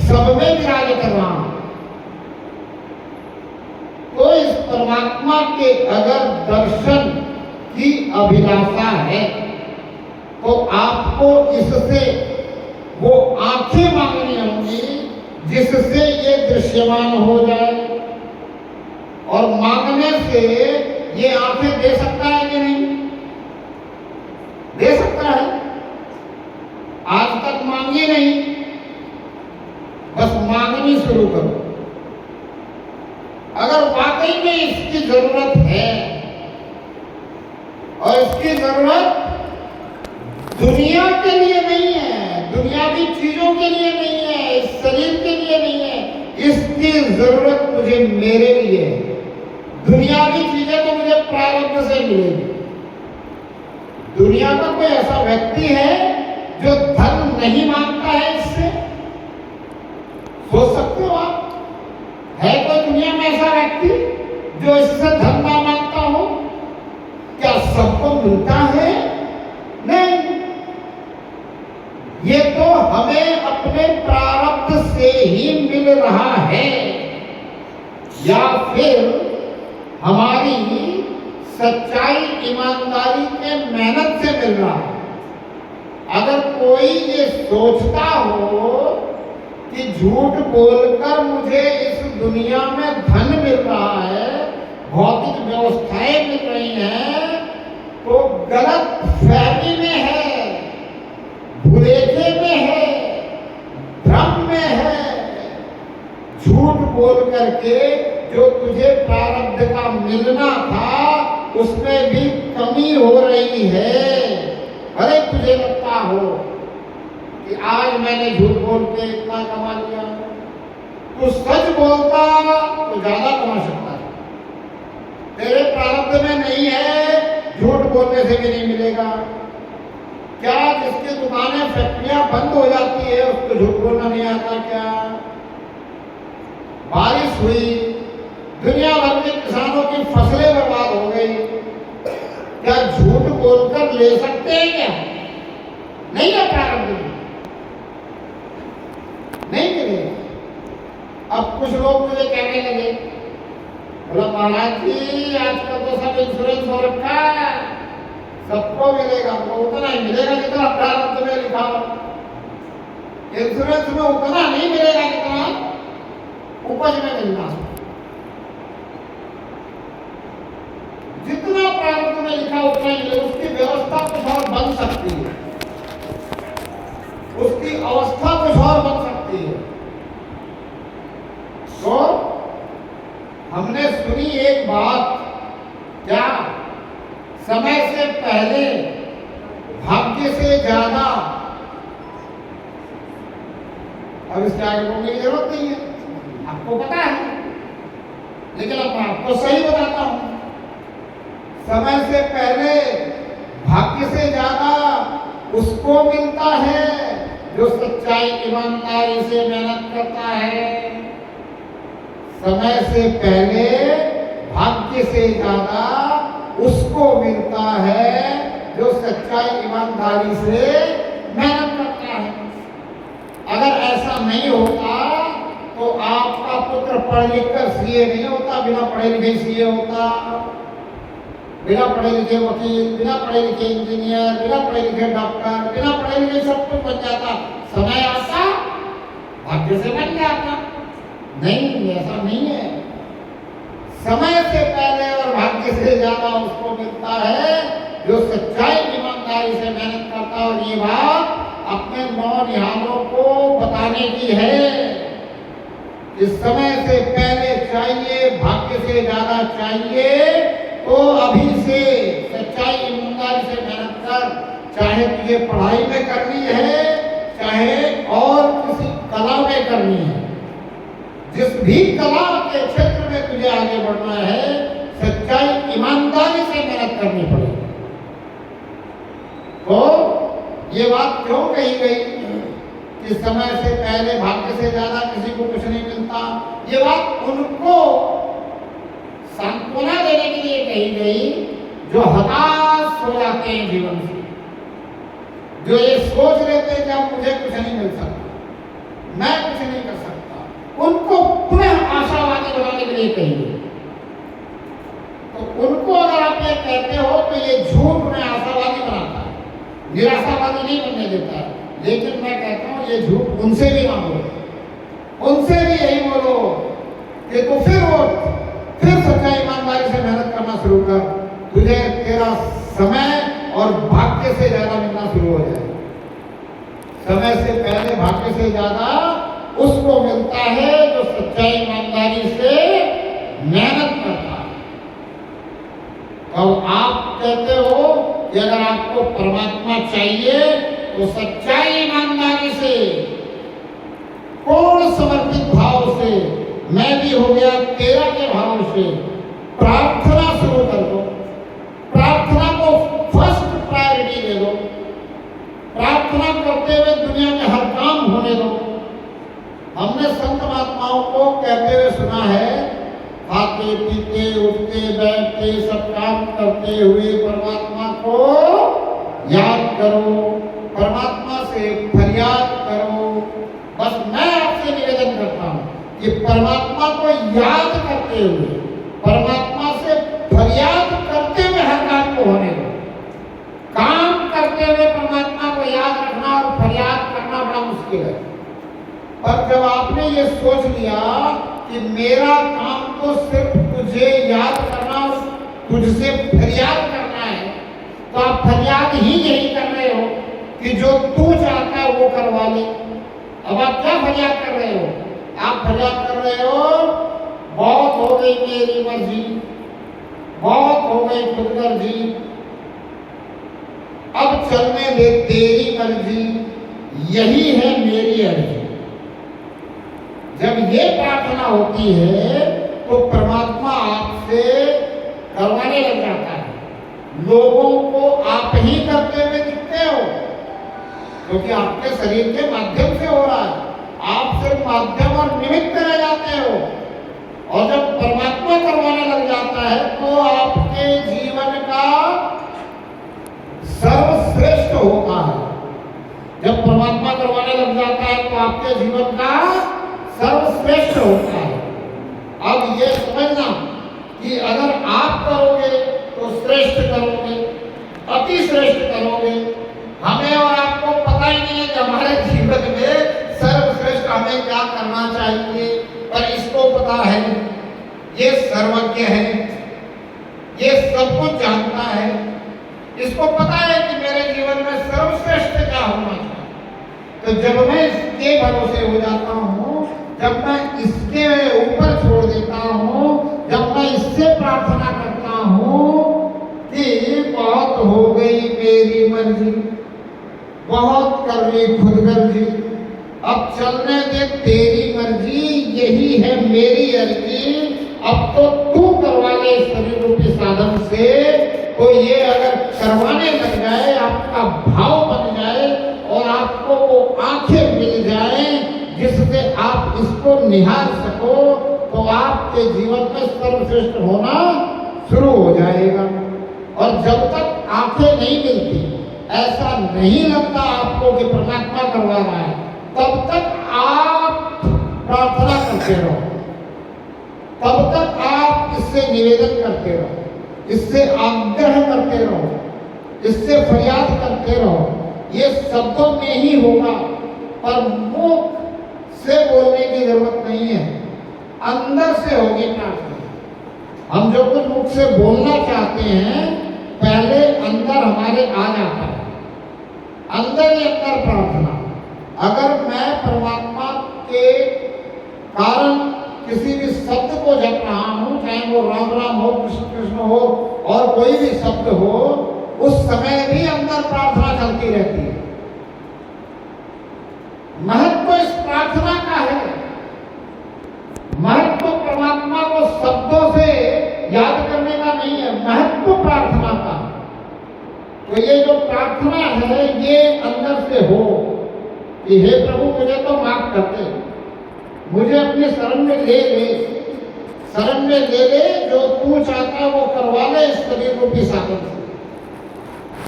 सब में विराज कर रहा हूं। तो इस परमात्मा के अगर दर्शन की अभिलाषा है तो आपको इससे वो आंखें मांगनी होंगी जिससे ये दृश्यमान हो जाए। और मांगने से ये आंखें दे सकता है कि नहीं? दे सकता है। आज तक मांगी नहीं, बस मांगनी शुरू करो। अगर वाकई में इसकी जरूरत है, और इसकी जरूरत दुनिया के लिए नहीं है, दुनियावी चीजों के लिए नहीं है, इस शरीर के लिए नहीं है, इसकी जरूरत मुझे मेरे लिए है। दुनियावी चीजें तो मुझे प्रारब्ध से मिलेगी। दुनिया का कोई ऐसा व्यक्ति है जो धन नहीं मांगता है इससे? सोच सकते हो आप? है कोई दुनिया में ऐसा व्यक्ति जो इससे धन ना मांगता हो? क्या सबको मिलता है? नहीं। ये तो हमें अपने प्रारब्ध से ही मिल रहा है, या फिर हमारी सच्चाई, ईमानदारी के मेहनत से मिल रहा है। अगर कोई ये सोचता हो कि झूठ बोलकर मुझे इस दुनिया में धन मिल रहा है, भौतिक व्यवस्थाएं मिल रही हैं, तो गलत फहमी में है, भुलेखे में है, भ्रम में है। झूठ बोल करके जो तुझे प्रारब्ध का मिलना था उसमें भी कमी हो रही है। अरे तुझे लगता हो कि आज मैंने झूठ बोल के इतना कमा लिया, तू सच बोलता तो ज्यादा कमा सकता है। तेरे प्रारब्ध में नहीं है, झूठ बोलने से भी नहीं मिलेगा। क्या जिसकी दुकानें, फैक्ट्रियां बंद हो जाती है उसको झूठ बोलना नहीं आता क्या? बारिश हुई, दुनिया भर के किसानों की फसलें बर्बाद हो गई, क्या झूठ बोलकर ले सकते हैं क्या? नहीं है प्रारब्ध में, नहीं मिलेगा। अब कुछ लोग मुझे कहने लगे, बोला महाराज जी आजकल तो सब इंश्योरेंस हो रखा है, सबको मिलेगा। तो उतना ही मिलेगा जितना प्रारब्ध में लिखा हो। इंश्योरेंस में उतना नहीं मिलेगा जितना उपज में मिलना। जितना प्रारब्ध में लिखा उतना ही मिलेगा। उसकी व्यवस्था कुछ और बन सकती है। होती है। तो हमने सुनी एक बात, क्या समय से पहले भाग्य से ज्यादा, अब इसके आगे बोलने की जरूरत नहीं है, आपको पता है, लेकिन अब मैं आपको सही बताता हूं। समय से पहले भाग्य से ज्यादा उसको मिलता है जो सच्चाई ईमानदारी से मेहनत करता है। समय से पहले भाग्य से ज्यादा उसको मिलता है जो सच्चाई ईमानदारी से मेहनत करता है। अगर ऐसा नहीं होता तो आपका पुत्र पढ़ लिख कर सीए नहीं होता, बिना पढ़े लिखे सीए होता, बिना पढ़े लिखे वकील, बिना पढ़े लिखे इंजीनियर, बिना पढ़े लिखे डॉक्टर, बिना पढ़े लिखे सब कुछ बन जाता। समय आता भाग्य से बन जाता। नहीं, ऐसा नहीं है। समय से पहले और भाग्य से ज्यादा उसको मिलता है जो सच्चाई ईमानदारी से मेहनत करता। और ये बात अपने नौनिहालों को बताने की है कि समय से पहले चाहिए, भाग्य से ज्यादा चाहिए, तो अभी से सच्चाई ईमानदारी से मेहनत कर। चाहे तुझे पढ़ाई में करनी है, चाहे और किसी कला में करनी है, जिस भी कला के क्षेत्र में तुझे आगे बढ़ना है, सच्चाई ईमानदारी से मेहनत करनी पड़ेगी। तो ये बात क्यों कही गई कि समय से पहले भाग्य से ज्यादा किसी को कुछ नहीं मिलता? ये बात उनको सांत्वना देने के लिए कही गई जो हताश हो जाते हैं जीवन से, जो ये सोच लेते हैं कि अब मुझे कुछ नहीं मिल सकता, मैं कुछ नहीं कर सकता। उनको पुनः आशावादी बनाने के लिए कही गई। तो उनको अगर आप ये कहते हो तो ये झूठ उन्हें आशावादी बनाता है, निराशावादी नहीं बनने देता है। लेकिन मैं कहता हूं ये झूठ उनसे भी ना बोलो, उनसे भी यही बोलो कि तो फिर सच्चाई ईमानदारी से मेहनत करना शुरू कर, तुझे तेरा समय और भाग्य से ज्यादा मिलना शुरू हो जाए। समय से पहले भाग्य से ज्यादा उसको मिलता है जो सच्चाई ईमानदारी से मेहनत करता है। और आप कहते हो कि अगर आपको परमात्मा चाहिए तो सच्चाई ईमानदारी से, पूर्ण समर्पित भाव से, मैं भी हो गया तेरा के भाव से प्रार्थना शुरू कर दो। प्रार्थना को फर्स्ट प्रायोरिटी दे दो। प्रार्थना करते हुए दुनिया में हर काम होने दो। हमने संत महात्माओं को कहते हुए सुना है, खाते पीते उठते बैठते सब काम करते हुए परमात्मा को याद करो, परमात्मा से फरियाद करो। बस मैं आपसे निवेदन करता हूं कि परमात्मा को याद करते हुए, परमात्मा से फरियाद करते हुए हर काम को होने दो। काम करते हुए परमात्मा को याद रखना और फरियाद करना बड़ा मुश्किल है। पर जब आपने ये सोच लिया कि मेरा काम तो सिर्फ तुझे याद करना और तुझसे फरियाद करना है, तो आप फरियाद ही यही कर रहे हो कि जो तू चाहता है वो करवा ले। अब आप क्या फरियाद कर रहे हो? आप फरियाद कर रहे हो, बहुत हो गई मेरी मर्जी, बहुत हो गई खुदगर्जी, अब चलने दे तेरी मर्जी, यही है मेरी अर्जी। जब ये प्रार्थना होती है तो परमात्मा आपसे करवाने लग जाता है। लोगों को आप ही करते हुए दिखते हो, क्योंकि आपके शरीर के माध्यम से हो रहा है। आप सिर्फ माध्यम और निमित्त रह जाते हो। और जब परमात्मा करवाने लग जाता है तो आपके जीवन का सर्वश्रेष्ठ होता है। जब परमात्मा करवाने लग जाता है तो आपके जीवन का सर्वश्रेष्ठ होता है। अब ये समझना कि अगर आप करोगे तो श्रेष्ठ करोगे, अति श्रेष्ठ करोगे। हमें और आपको पता ही नहीं है कि हमारे जीवन में सर्वश्रेष्ठ हमें क्या करना चाहिए, पर इसको पता है, ये सर्वज्ञ है, ये सब कुछ जानता है। इसको पता है कि मेरे जीवन में सर्वश्रेष्ठ क्या होना चाहिए। तो जब मैं इसके भरोसे हो जाता हूँ, जब मैं इसके ऊपर छोड़ देता हूँ, जब मैं इससे प्रार्थना करता हूँ कि बहुत हो गई मेरी मर्जी, बहुत कर ली खुदगर्जी, अब चलने दे तेरी मर्जी, यही है मेरी अर्जी, अब तो तू करवा ले शरीर रूपी साधन से। तो ये अगर करवाने लग जाए, आपका भाव बन जाए और आपको वो आंखें मिल जाए जिससे आप इसको निहार सको, तो आपके जीवन में सर्वश्रेष्ठ होना शुरू हो जाएगा। और जब तक आंखें नहीं मिलती, ऐसा नहीं लगता आपको कि परमात्मा करवा रहा है, तब तक आप प्रार्थना करते रहो, तब तक आप इससे निवेदन करते रहो, इससे आग्रह करते रहो, इससे फरियाद करते रहो। ये शब्दों में ही होगा, पर मुख से बोलने की जरूरत नहीं है, अंदर से होगी प्रार्थना। हम जो कुछ मुख से बोलना चाहते हैं, पहले अंदर हमारे आ जाता है, अंदर ही अंदर प्रार्थना। अगर मैं परमात्मा के कारण किसी भी शब्द को जप रहा हूँ, चाहे वो राम राम हो, कृष्ण कृष्ण हो, और कोई भी शब्द हो, उस समय भी अंदर प्रार्थना चलती रहती है। महत्व इस प्रार्थना का है, महत्व परमात्मा को शब्दों से याद करने का नहीं है, महत्व प्रार्थना का। तो ये जो प्रार्थना है, ये अंदर से हो कि हे प्रभु मुझे तो माफ कर दे, मुझे अपने शरण में ले ले, शरण में ले ले, जो तू चाहता है वो करवा ले इस शरीर रूपी साधन से।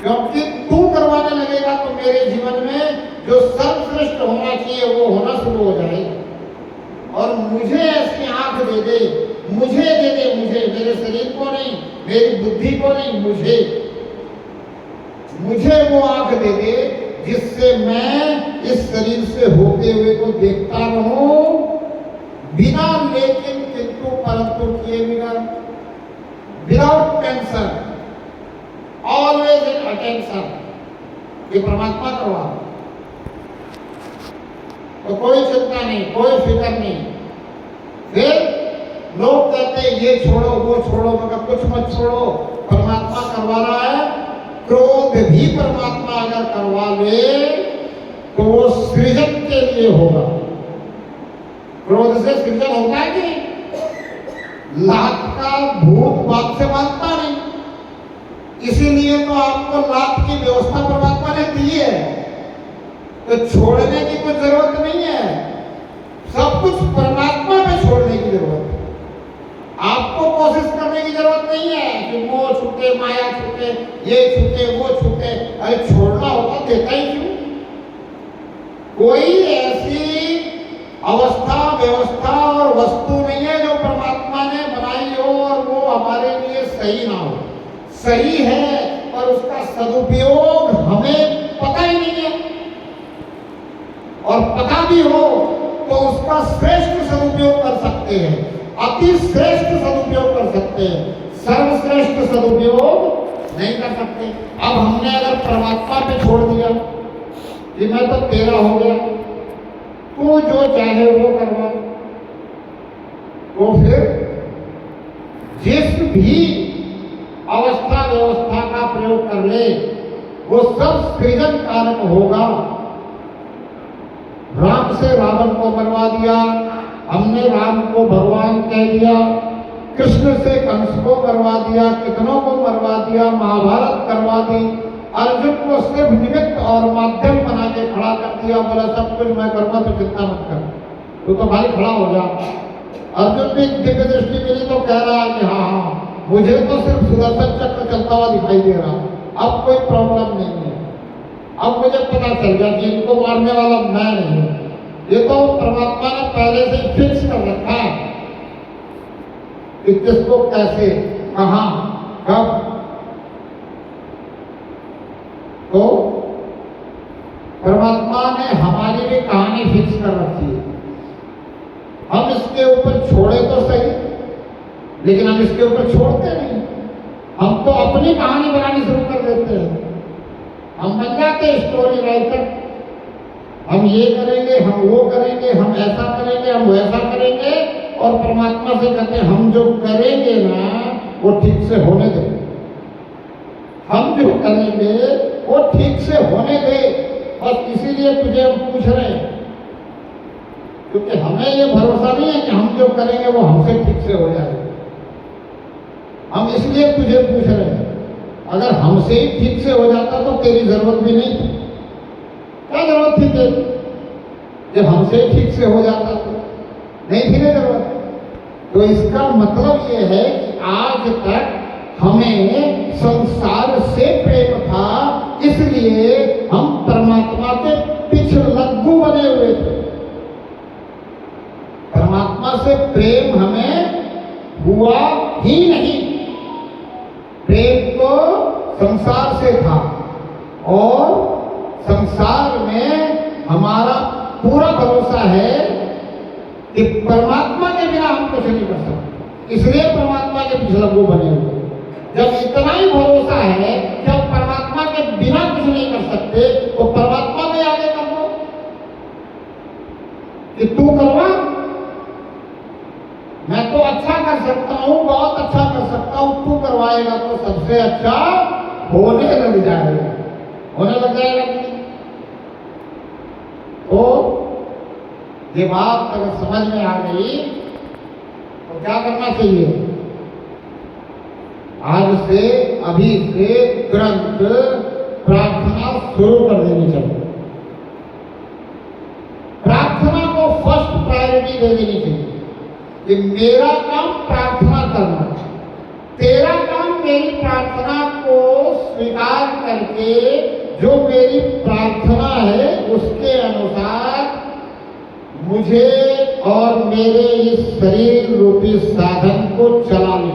क्योंकि तू करवाने लगेगा तो मेरे जीवन में जो सर्वश्रेष्ठ होना चाहिए वो होना शुरू हो जाएगा। और मुझे ऐसी आंख दे दे, मुझे दे दे, मुझे, मेरे शरीर को नहीं, मेरी बुद्धि को नहीं, मुझे वो आंख दे दे जिससे मैं इस शरीर से होते हुए को देखता रहूं, बिना लेकिन किंतु परंतु किए बिना, without tension, always in attention. ये परमात्मा करवा, तो कोई चिंता नहीं, कोई फिक्र नहीं। फिर लोग कहते हैं ये छोड़ो वो छोड़ो, मगर कुछ मत छोड़ो, परमात्मा करवा रहा है। क्रोध भी परमात्मा अगर करवा ले तो वो सृजन के लिए होगा। क्रोध से सृजन होता है कि लात का भूत बात से मानता नहीं, इसीलिए तो आपको लात की व्यवस्था परमात्मा ने दी है। तो छोड़ने की कोई जरूरत नहीं है, सब कुछ परमात्मा पे छोड़ने की जरूरत है। आपको कोशिश करने की जरूरत नहीं है कि मोह छूटे, माया छूटे, ये छूटे, वो छूटे। अरे छोड़ना होता देता ही क्यों? कोई ऐसी अवस्था, व्यवस्था और वस्तु नहीं है जो परमात्मा ने बनाई हो और वो हमारे लिए सही ना हो। सही है पर उसका सदुपयोग हमें पता ही नहीं है, और पता भी हो तो उसका श्रेष्ठ सदुपयोग कर सकते हैं, अति श्रेष्ठ सदुपयोग कर सकते हैं, सर्वश्रेष्ठ सदुपयोग नहीं कर सकते। अब हमने अगर परमात्मा पे छोड़ दिया कि मैं तो तेरा हो गया, तू जो चाहे वो करवा, तो फिर जिस भी अवस्था व्यवस्था का प्रयोग कर ले वो सब सृजन कारक होगा। राम से रावण को मरवा दिया, हमने राम को भगवान कह दिया, कृष्ण से कंस को मरवा दिया, कितनों को मरवा दिया, महाभारत करवा दी, अर्जुन को सिर्फ निमित्त और माध्यम बना के खड़ा कर दिया, बोला सब कुछ मैं करूंगा तो चिंता मत कर, तू तो भाई खड़ा हो जा। अर्जुन भी दिव्य दृष्टि मिली तो कह रहा है कि हाँ हाँ मुझे तो सिर्फ सुदर्शन चक्र चलता हुआ दिखाई दे रहा, अब कोई प्रॉब्लम नहीं है, अब मुझे पता चल गया कि इनको मारने वाला मैं नहीं हूं। ये तो परमात्मा ने पहले से फिक्स कर रखा है कि किसको कैसे, कहां, कब। तो परमात्मा ने हमारी भी कहानी फिक्स कर रखी है। हम इसके ऊपर छोड़े तो सही, लेकिन हम इसके ऊपर छोड़ते नहीं, हम तो अपनी कहानी बनानी शुरू कर देते हैं। हम बन जाते स्टोरी राइटर, हम ये करेंगे, हम वो करेंगे, हम ऐसा करेंगे, हम वैसा करेंगे, और परमात्मा से कहते हैं हम जो करेंगे ना वो ठीक से होने दे। हम जो करेंगे वो ठीक से होने दे। बस इसीलिए तुझे हम पूछ रहे हैं, क्योंकि हमें ये भरोसा नहीं है कि हम जो करेंगे वो हमसे ठीक से हो जाएगा। हम इसलिए तुझे पूछ रहे हैं, अगर हमसे ही ठीक से हो जाता तो तेरी जरूरत भी नहीं थी। क्या जरूरत थी तेरी? जब हमसे ही ठीक से हो जाता तो नहीं थी ना जरूरत। तो इसका मतलब ये है कि आज तक हमें संसार से प्रेम था, इसलिए हम परमात्मा के पिछलग्गू बने हुए थे। परमात्मा से प्रेम हमें हुआ ही नहीं। प्रेम तो संसार से था, और संसार में हमारा पूरा भरोसा है कि परमात्मा के बिना हम कुछ नहीं कर सकते, इसलिए परमात्मा के पिछलग्गू बने हुए। जब इतना ही भरोसा है कि हम परमात्मा के बिना कुछ नहीं कर सकते, तो परमात्मा में आगे कर दो कि तू करवा, मैं तो अच्छा कर सकता हूं, बहुत अच्छा कर सकता हूं, तू करवाएगा तो सबसे अच्छा होने लग जाएगा। होने लग जाएगा कि नहीं? तो ये बात अगर समझ में आ गई तो क्या करना चाहिए? आज से, अभी से तुरंत प्रार्थना शुरू कर देनी चाहिए। प्रार्थना को फर्स्ट प्रायोरिटी दे देनी चाहिए कि मेरा काम प्रार्थना करना, तेरा काम मेरी प्रार्थना को स्वीकार करके जो मेरी प्रार्थना है उसके अनुसार मुझे और मेरे इस शरीर रूपी साधन को चला ले।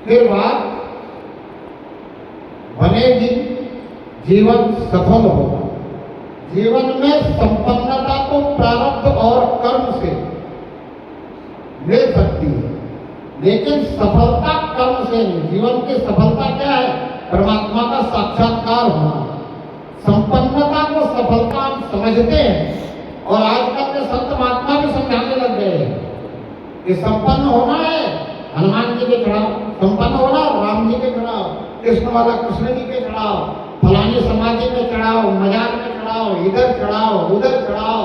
फिर बात बनेगी, जीवन सफल होगा। जीवन में संपन्नता तो प्रारब्ध और कर्म से मिल सकती है, लेकिन सफलता कर्म से नहीं। जीवन की सफलता क्या है? परमात्मा का साक्षात्कार होना। संपन्नता को सफलता हम समझते हैं, और आजकल के संत महात्मा भी समझाने लग गए हैं कि संपन्न होना है हनुमान जी के चढ़ाओ, संपन्न होना राम जी के चढ़ाओ, कृष्ण वाला कृष्ण जी के चढ़ाओ, फलानी समाधि में चढ़ाओ, मजार में चढ़ाओ, इधर चढ़ाओ, उधर चढ़ाओ,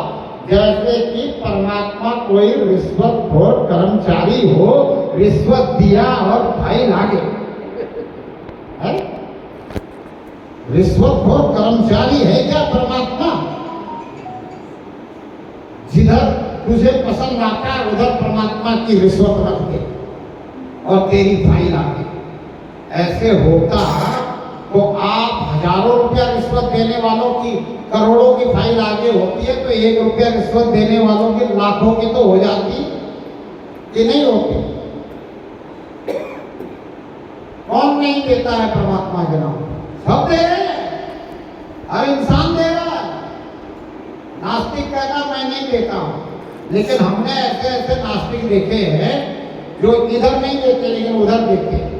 जैसे कि परमात्मा कोई रिश्वतखोर कर्मचारी हो, रिश्वत दिया और फाइल आगे है। रिश्वतखोर कर्मचारी है क्या परमात्मा? जिधर तुझे पसंद आता है उधर परमात्मा की रिश्वत रख दे और तेरी फाइल आगे। ऐसे होता तो आप हजारों रुपया रिश्वत देने वालों की करोड़ों की फाइल आगे होती है, तो 1 रुपया रिश्वत देने वालों की लाखों की तो हो जाती कि नहीं होती? कौन नहीं देता है परमात्मा के नाम? सब दे रहे हैं, हर इंसान दे रहा है। नास्तिक कहता मैं नहीं देता हूं, लेकिन हमने ऐसे ऐसे नास्तिक देखे हैं जो इधर नहीं देते लेकिन उधर देते हैं।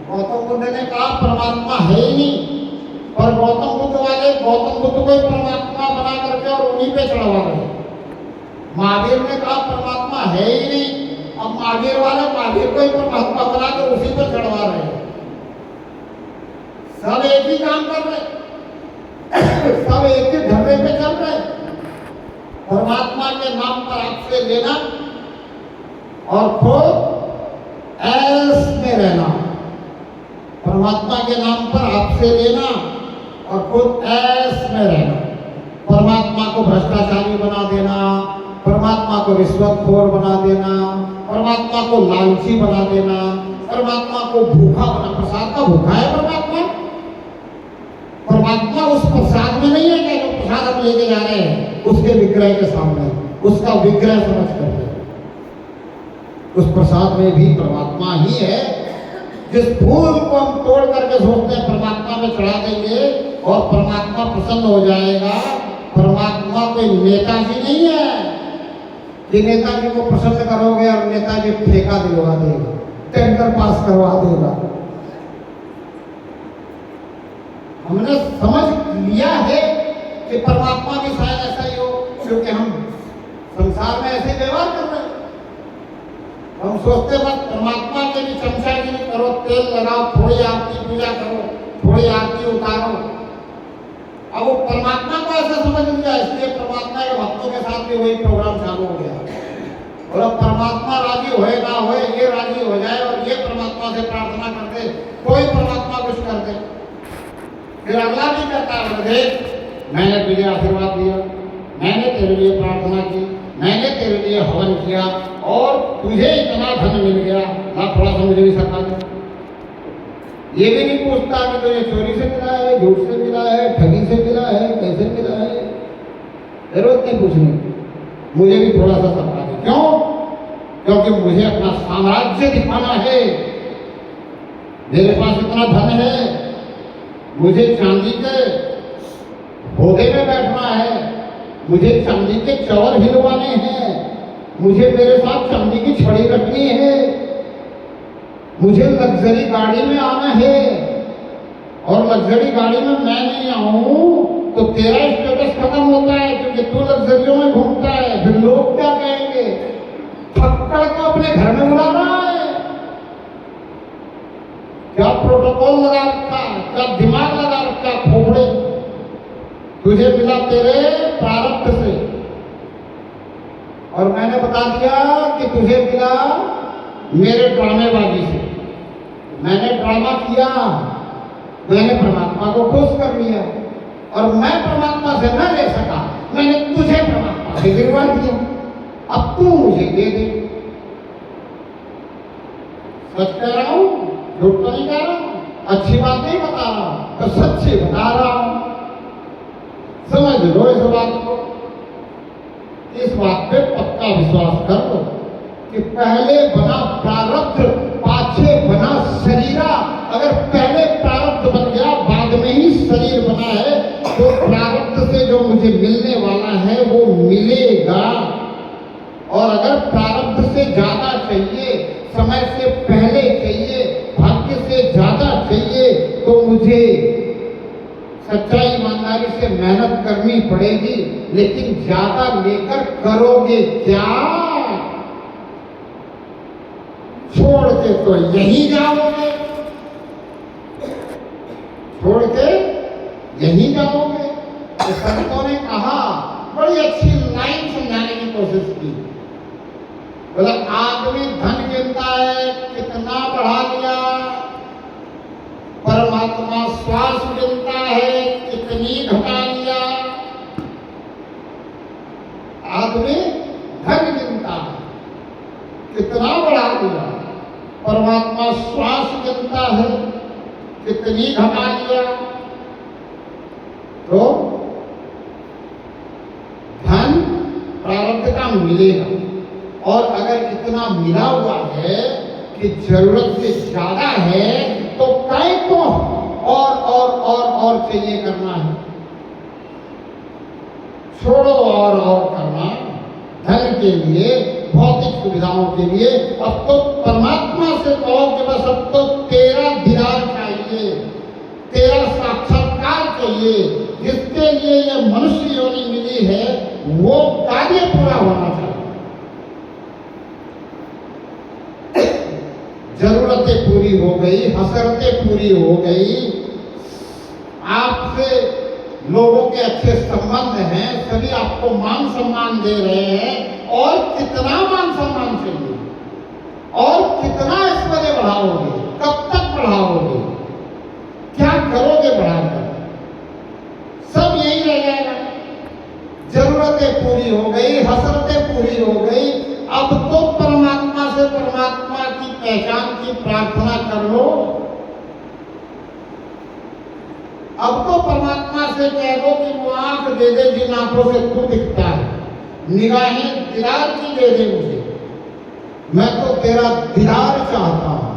गौतम बुद्ध ने कहा परमात्मा है ही नहीं, और गौतम बुद्ध वाले गौतम बुद्ध को ही परमात्मा बना करके और उन्हीं पे चढ़वा रहे। महावीर ने कहा परमात्मा है ही नहीं, अब महावीर वाले महावीर को ही परमात्मा बना कर उसी पर चढ़वा रहे। सब एक ही काम कर रहे, सब एक ही ढर्रे पे चल रहे। परमात्मा के नाम पर आपसे लेना और खुद ऐश में रहना। परमात्मा के नाम पर आपसे लेना और खुद ऐश में रहना। परमात्मा को भ्रष्टाचारी बना देना, परमात्मा को रिश्वतखोर बना देना, परमात्मा को लालची बना देना, परमात्मा को भूखा बना। प्रसाद का भूखा है परमात्मा? परमात्मा उस प्रसाद में नहीं है क्या जो प्रसाद हम लेके जा रहे हैं उसके विग्रह के सामने, उसका विग्रह समझ करके। उस प्रसाद में भी परमात्मा ही है। जिस फूल को हम तोड़ करके सोचते हैं परमात्मा में चढ़ा देंगे और परमात्मा प्रसन्न हो जाएगा, परमात्मा कोई नेताजी नहीं है कि नेताजी को प्रसन्न करोगे और नेताजी ठेका दिलवा देगा, टेंडर पास करवा देगा। हमने समझ लिया है कि परमात्मा भी शायद ऐसा ही हो, क्योंकि हम संसार में ऐसे व्यवहार कर रहे हैं। हम सोचते बस परमात्मा के भी चमचागिरी करो, तेल लगाओ, थोड़ी आरती पूजा करो, थोड़ी आरती उतारो। अब वो परमात्मा को ऐसा समझ लिया, इसलिए परमात्मा के भक्तों के साथ भी वही प्रोग्राम चालू हो गया। और अब परमात्मा राजी होए ना होए, ये राजी हो जाए और ये परमात्मा से प्रार्थना कर दे, कोई परमात्मा कुछ कर दे, फिर अगला भी करता है, देख मैंने तुझे आशीर्वाद दिया, मैंने तेरे लिए प्रार्थना की, मैंने तेरे लिए हवन किया और तुझे इतना धन मिल गया, ना थोड़ा सा मुझे भी सरका दे। ये भी नहीं पूछता कि तुझे चोरी से मिला है, झूठ से मिला है, ठगी से मिला है, कैसे मिला है, जरूरत नहीं पूछने की, मुझे भी थोड़ा सा सरका दे। क्यों? क्योंकि मुझे अपना साम्राज्य दिखाना है, मेरे पास इतना धन है, मुझे चांदी के घोड़े में बैठना है, मुझे चांदी के चौर हिलवाने हैं, मुझे मेरे साथ चांदी की छड़ी रखनी है, मुझे लग्जरी गाड़ी में आना है, और लग्जरी गाड़ी में मैं नहीं आऊं तो तेरा स्टेटस खत्म होता है, क्योंकि तू लग्जरियों में घूमता है, फिर लोग क्या कहेंगे? फक्कड़ को अपने घर में बुला रहा है, क्या प्रोटोकॉल लगा रखा, क्या दिमाग लगा रखा, खोपड़े तुझे मिला तेरे प्रारब्ध से, और मैंने बता दिया कि तुझे मिला मेरे ड्रामेबाजी से। मैंने ड्रामा किया, मैंने परमात्मा को खुश कर लिया, और मैं परमात्मा से न ले सका, मैंने तुझे परमात्मा से गिरवा दिया, अब तू मुझे दे दे। सच कह रहा हूं, झूठ तो नहीं कह रहा हूं, अच्छी बात नहीं बता रहा हूं, तो सच्ची बता रहा हूं। समझ लो इस बात को, इस बात पे पक्का विश्वास कर लो कि पहले बना प्रारब्ध पाछे बना शरीरा। अगर पहले प्रारब्ध बन गया, बाद में ही शरीर बना है, तो प्रारब्ध से जो मुझे मिलने वाला है वो मिलेगा। और अगर प्रारब्ध से ज्यादा चाहिए, समय से पहले चाहिए, भाग्य से ज्यादा चाहिए, तो मुझे सच्चाई ईमानदारी से मेहनत करनी पड़ेगी। लेकिन ज्यादा लेकर करोगे क्या? छोड़ के तो यहीं जाओगे, छोड़ के यहीं जाओगे। तो संतों ने कहा, बड़ी अच्छी लाइन समझाने की कोशिश की, बोला आदमी धन गिनता है कितना बढ़ा लिया, परमात्मा श्वास गिनता है कितनी घटा लिया। आदमी धन गिनता है कितना बढ़ा लिया, परमात्मा श्वास गिनता है कितनी घटा लिया। तो धन प्रारब्ध का मिलेगा, और अगर इतना मिला हुआ है कि जरूरत से ज्यादा है, तो काय को और चाहिए करना है, छोड़ो और करना धन के लिए, भौतिक सुविधाओं के लिए। अब तो परमात्मा से कहो कि बस अब तो तेरा दीदार चाहिए, तेरा साक्षात्कार चाहिए, जिसके लिए ये मनुष्य योनि मिली है वो कार्य पूरा होना चाहिए। जरूरतें पूरी हो गई, हसरतें पूरी हो गई, आपसे लोगों के अच्छे संबंध हैं, सभी आपको मान सम्मान दे रहे हैं, और कितना मान सम्मान चाहिए, और कितना ऐश्वर्य बढ़ाओगे, कब तक बढ़ाओगे, क्या करोगे बढ़ाकर? सब यही रह जाएगा। जरूरतें पूरी हो गई, हसरतें पूरी हो गई, अब तो परमात्मा से परमात्मा की पहचान की प्रार्थना कर लो। अब तो परमात्मा से कह दो कि वो आंख दे दे जिन आंखों से तू दिखता है, निगाहें दीदार की दे दे मुझे, मैं तो तेरा दीदार चाहता हूं।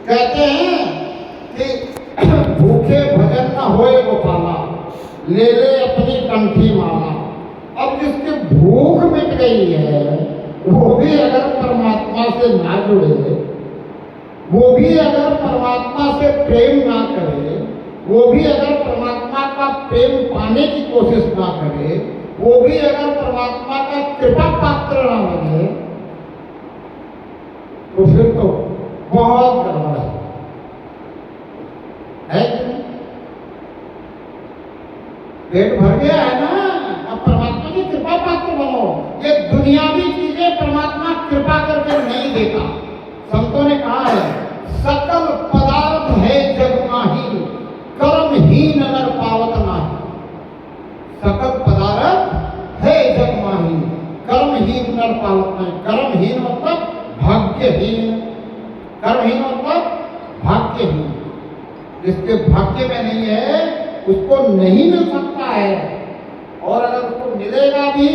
कहते हैं कि भूखे भजन न होए गोपाला, ले ले अपनी कंठी माला। अब जिसकी भूख मिट गई है, वो भी अगर परमात्मा से ना जुड़े, वो भी अगर परमात्मा परमात्मा से प्रेम ना करे, वो भी अगर परमात्मा का प्रेम पाने की कोशिश ना करे, वो भी अगर परमात्मा का कृपा पात्र ना बने, तो फिर तो बहुत गड़बड़ है कि नहीं? पेट भर गया है ना, अब परमात्मा की कृपा पात्र बनो। ये दुनियावी चीजें परमात्मा कृपा करके नहीं देता। संतों ने कहा है, सकल पदार्थ है जग माही, कर्महीन नर पावत नाही। सकल पदार्थ है जग माही, कर्महीन नर पावत नहीं। कर्महीन मतलब भाग्यहीन, कर्महीन मतलब भाग्यहीन। जिसके भाग्य में नहीं है उसको नहीं मिल सकता है, और अगर उसको मिलेगा भी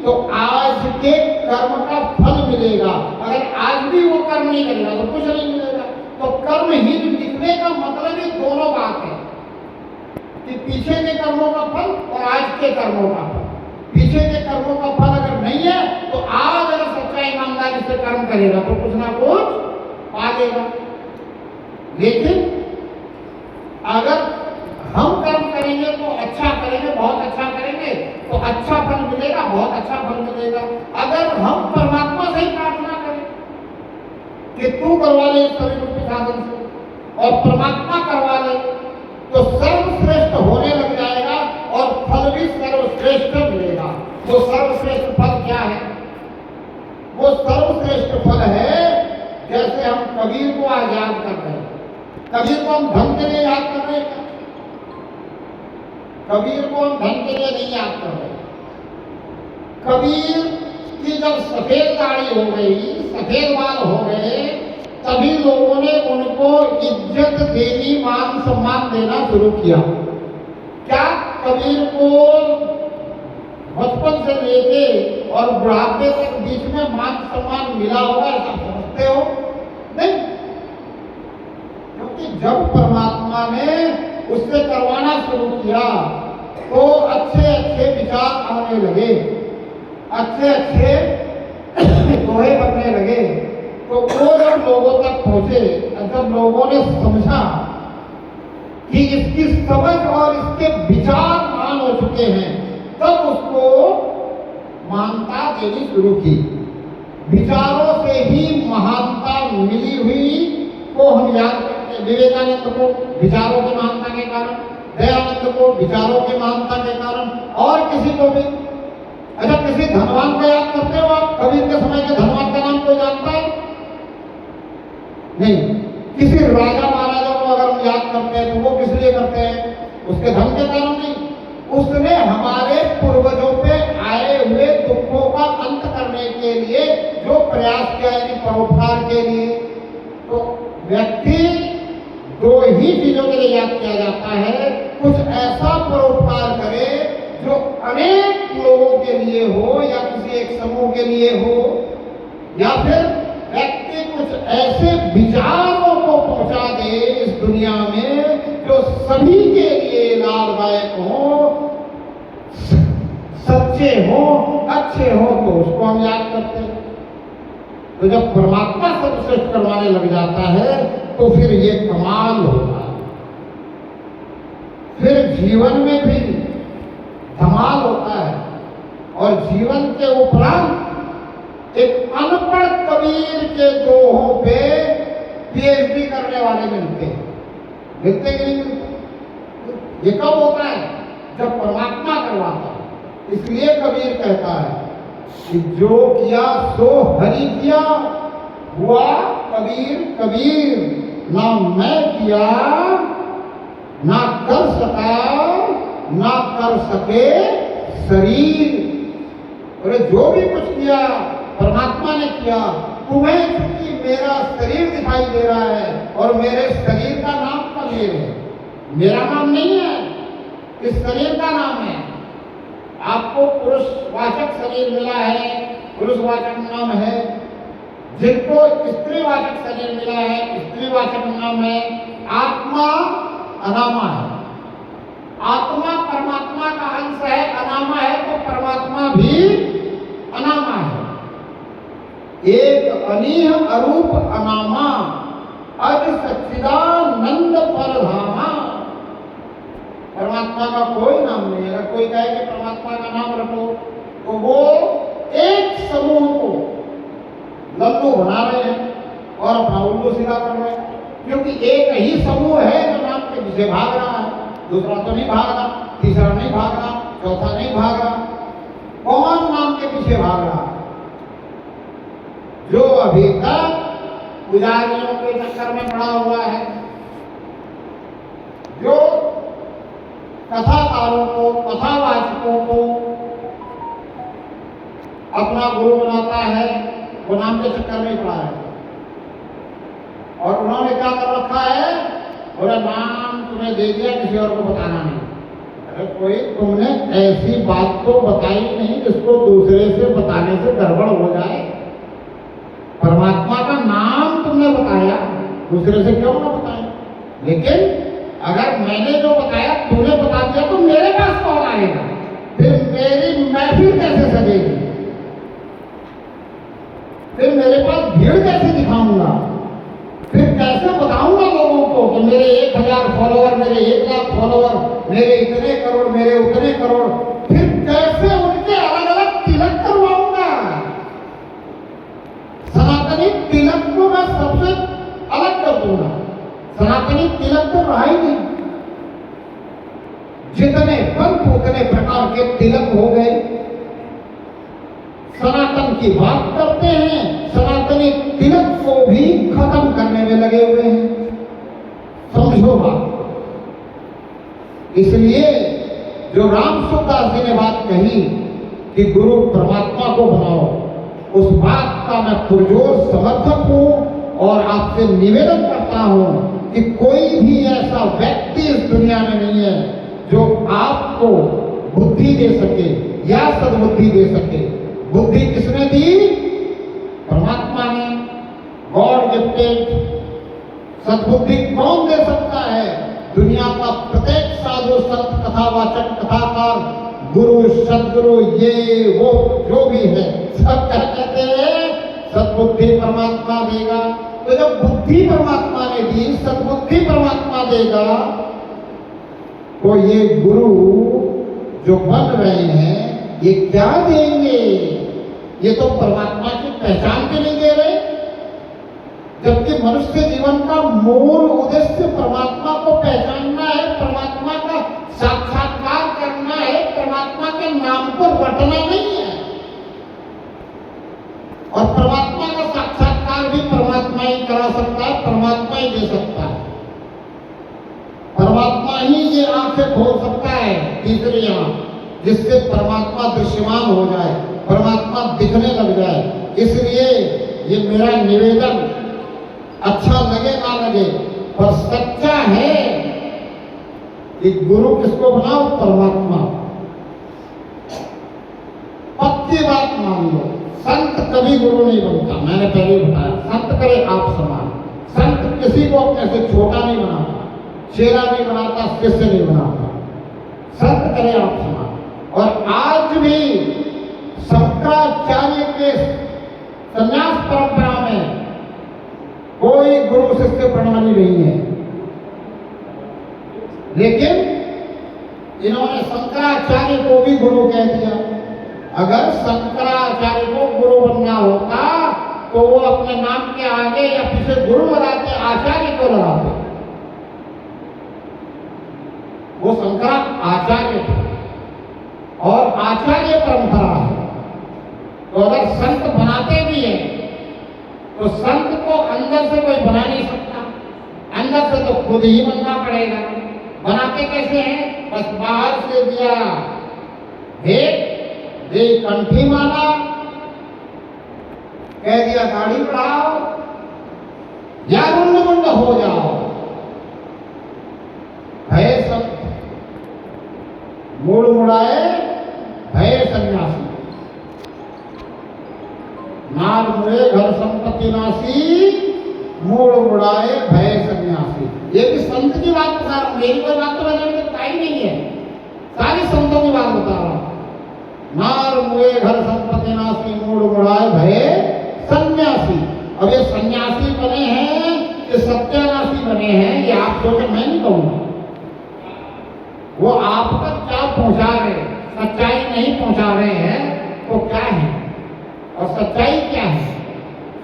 तो आज के कर्म का फल मिलेगा। अगर आज भी वो कर्म नहीं करेगा तो कुछ नहीं मिलेगा। तो कर्महीन लिखने का मतलब ही दोनों बात है कि पीछे के कर्मों का फल और आज के कर्मों का फल। पीछे के कर्मों का फल अगर नहीं है तो आज अगर सच्चा ईमानदारी से कर्म करेगा तो कुछ ना कुछ पालेगा। लेकिन अगर हम कर्म करेंगे तो अच्छा करेंगे, बहुत अच्छा करेंगे तो अच्छा फल मिलेगा, बहुत अच्छा फल मिलेगा। अगर हम परमात्मा से ही प्रार्थना करें कि तू करवा ले इस शरीर रूपी साधन से, और परमात्मा करवा ले, तो सर्वश्रेष्ठ होने लग जाएगा और फल भी सर्वश्रेष्ठ मिलेगा। वो सर्वश्रेष्ठ फल क्या है? वो सर्वश्रेष्ठ फल है, जैसे हम कबीर को आज याद कर रहे हैं। कबीर को हम धन के लिए याद कर रहे हैं, कबीर को हम धन के लिए नहीं याद कर रहे। कबीर की जब सफेद दाढ़ी हो गई, सफेद बाल हो गए, तभी लोगों ने उनको इज्जत देनी, मान सम्मान देना शुरू किया। क्या कबीर को बचपन से लेके और बुढ़ापे तक बीच में मान सम्मान मिला होगा, ऐसा समझते हो? नहीं, क्योंकि जब परमात्मा ने उससे करवाना शुरू किया तो अच्छे अच्छे विचार आने लगे, अच्छे अच्छे दोहे बनने लगे। तो वो जब लोगों तक पहुंचे, जब लोगों ने समझा कि इसकी समझ और इसके विचार मान हो चुके हैं, तब उसको मानता देनी शुरू की। विचारों से ही महानता मिली हुई को हम याद करते हैं। विवेकानंद को विचारों की महानता के कारण, दयानंद को विचारों की महानता के कारण, और किसी को भी। अच्छा, किसी धनवान को याद करते हो आप? कबीर के समय के धनवान का नाम कोई जानता है? नहीं। किसी राजा महाराजा को अगर हम याद करते हैं तो वो किस लिए करते हैं? उसके धन के कारण नहीं, उसने हमारे पूर्वजों पे आए हुए दुखों का अंत करने के लिए जो प्रयास किया, यानी परोपकार के लिए। तो व्यक्ति दो ही चीजों के लिए याद किया जाता है, कुछ ऐसा परोपकार करे जो अनेक लोगों के लिए हो या किसी एक समूह के लिए हो, या फिर व्यक्ति कुछ ऐसे विचारों को पहुंचा दे इस दुनिया में जो सभी के लिए लाभदायक हो, सच्चे हो, अच्छे हो, तो उसको हम याद करते हैं। तो जब परमात्मा सर्वश्रेष्ठ करवाने लग जाता है तो फिर ये कमाल होता है। फिर जीवन में भी धमाल होता है, और जीवन के उपरांत एक अनपढ़ कबीर के दोहों पे पीएचडी करने वाले मिलते हैं। मिलते कि नहीं मिलते? ये कब होता है? जब परमात्मा करवाता है। इसलिए कबीर कहता है कि जो किया सो हरि किया, हुआ कबीर कबीर, ना मैं किया ना कर सका ना कर सके शरीर। अरे जो भी कुछ किया परमात्मा ने किया। तुम्हें क्योंकि मेरा शरीर दिखाई दे रहा है और मेरे शरीर का नाम कबीर है, मेरा नाम नहीं है, इस शरीर का नाम है। आपको पुरुषवाचक शरीर मिला है, पुरुषवाचक नाम है। जिनको स्त्रीवाचक शरीर मिला है, स्त्रीवाचक नाम है। आत्मा अनामा है। आत्मा परमात्मा का अंश है, अनामा है तो परमात्मा भी अनामा है। एक अनीह अरूप अनामा, अज सच्चिदानंद कोई कहे कि परमात्मा का नाम रटो, तो वो एक समूह को लल्लू बना रहे हैं और अपना उल्लू सीधा कर रहे हैं, क्योंकि एक ही समूह है जो नाम के पीछे भाग रहा है, दूसरा तो नहीं भाग रहा, तीसरा नहीं भाग रहा, चौथा नहीं भाग रहा। कौन नाम के पीछे भाग रहा? जो अभी तक पुजारियों के चक्कर में पड़ा हुआ है, जो कथाकारों को, कथावाचकों को अपना गुरु बनाता है, वो नाम के चक्कर में पड़ा है। और उन्होंने क्या कर रखा है? बोला नाम तुम्हें दे दिया, किसी और को बताना नहीं। अरे कोई तुमने ऐसी बात तो बताई नहीं जिसको दूसरे से बताने से गड़बड़ हो जाए। परमात्मा का नाम तुमने बताया, दूसरे से क्यों ना बताया? लेकिन अगर मैंने जो बताया तूने बता दिया तो मेरे पास कौन आएगा? फिर मेरी महफिल कैसे सजेगी? फिर मेरे पास भीड़ कैसे दिखाऊंगा? फिर कैसे बताऊंगा लोगों को कि मेरे 1000 फॉलोअर, मेरे 1 लाख फॉलोअर, मेरे इतने करोड़, मेरे उतने करोड़? फिर कैसे उनके अलग अलग तिलक करवाऊंगा? सनातनी तिलक को मैं सबसे अलग कर दूंगा। सनातनी तिलक तो रहा ही नहीं। जितने पंथ उतने प्रकार के तिलक हो गए। सनातन की बात करते हैं, सनातनी तिलक को भी खत्म करने में लगे हुए हैं। समझो बात। इसलिए जो राम सुखदास जी ने बात कही कि गुरु परमात्मा को बनाओ, उस बात का मैं पुरजोर समर्थक हूं और आपसे निवेदन करता हूं कि कोई भी ऐसा व्यक्ति इस दुनिया में नहीं है जो आपको बुद्धि दे सके या सद्बुद्धि दे सके। बुद्धि किसने दी? परमात्मा ने, गॉड गिफ्टेड। सद्बुद्धि कौन दे सकता है? दुनिया का प्रत्येक साधु, संत, कथावाचक, कथाकार, गुरु, सदगुरु, ये वो जो भी है, सब क्या कहते हैं? सद्बुद्धि परमात्मा देगा। तो जब बुद्धि परमात्मा ने दी, सद्बुद्धि परमात्मा देगा, तो ये गुरु जो बन रहे हैं ये क्या देंगे? ये तो परमात्मा की पहचान के नहीं दे रहे, जबकि मनुष्य जीवन का मूल उद्देश्य परमात्मा को पहचानना है, परमात्मा का साक्षात्कार करना है, परमात्मा के नाम को रटना नहीं है। और परमात्मा का साक्षात्कार भी परमात्मा ही करा सकता है, परमात्मा ही दे सकता है। परमात्मा ही ये आंखें खोल सकता है, तीसरी आंख, जिससे परमात्मा दृश्यमान हो जाए, परमात्मा दिखने लग जाए। इसलिए ये मेरा निवेदन अच्छा लगे ना लगे पर सच्चा है कि गुरु किसको बनाओ? परमात्मा। पक्की बात मान लो, संत कभी गुरु नहीं बनता। मैंने पहले बताया, संत करे आप समान। संत किसी को अपने से छोटा नहीं बनाता, चेला नहीं बनाता, शिष्य नहीं बनाता। संत करे आप समान। और आज भी शंकराचार्य के संन्यास परंपरा में कोई गुरु शिष्य प्रणाली नहीं है, लेकिन इन्होंने शंकराचार्य को भी गुरु कह दिया। अगर शंकराचार्य को गुरु बनना होता तो वो अपने नाम के आगे या पीछे गुरु लगाते, आचार्य को लगाते। वो शंकराचार्य थे और आचार्य परंपरा है। तो अगर संत बनाते भी हैं तो संत को अंदर से कोई बना नहीं सकता, अंदर से तो खुद ही बनना पड़ेगा। बनाते कैसे हैं? बस बाहर से दिया भेद, दे कंठी माना, कह दिया दाढ़ी बढ़ाओ या रुंड मुंड हो जाओ। भय संत, मुड़ मुड़ाए भय सन्यासी। नार मुड़े घर संपत्ति नासी, मूड मुड़ाए भय सन्यासी। ये भी संत की बात बता रहा हूं, मेरी कोई बात तो मैंने बताई नहीं है, सारी संतों की बात बता रहा हूं। नार मुड़े घर संपत्ति नासी, मूड मुड़ाए भय सन्यासी। अब ये सन्यासी बने हैं कि सत्यानाशी बने हैं, ये आप सोचे, मैं नहीं कहूंगा। वो आप तक क्या पहुंचा रहे हैं। सच्चाई नहीं पहुंचा रहे हैं तो क्या है? और सच्चाई क्या है?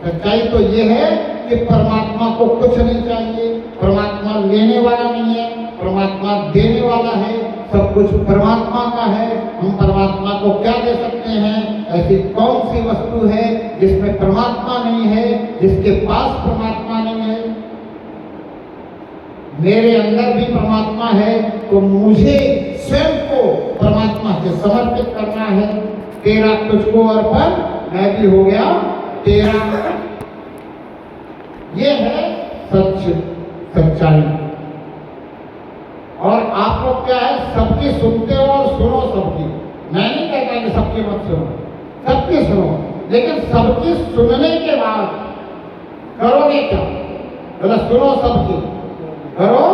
सच्चाई तो ये है कि परमात्मा को कुछ नहीं चाहिए, परमात्मा लेने वाला नहीं है, परमात्मा देने वाला है, सब कुछ परमात्मा का है। हम परमात्मा को क्या दे सकते हैं? ऐसी कौन सी वस्तु है जिसमें परमात्मा नहीं है, जिसके पास परमात्मा नहीं है? मेरे अंदर भी परमात्मा है तो मुझे स्वयं को परमात्मा से समर्पित करना है। तेरा तुझको अर्पण, मैं भी हो गया तेरा। ये है सच्चाई। और आप लोग क्या है, सबकी सुनते हो और सुनो सबकी। मैं नहीं कहता कि सबकी मत सुनो, सबकी सुनो, लेकिन सबकी सुनने के बाद करोगे क्या? बोला सुनो सबकी, करो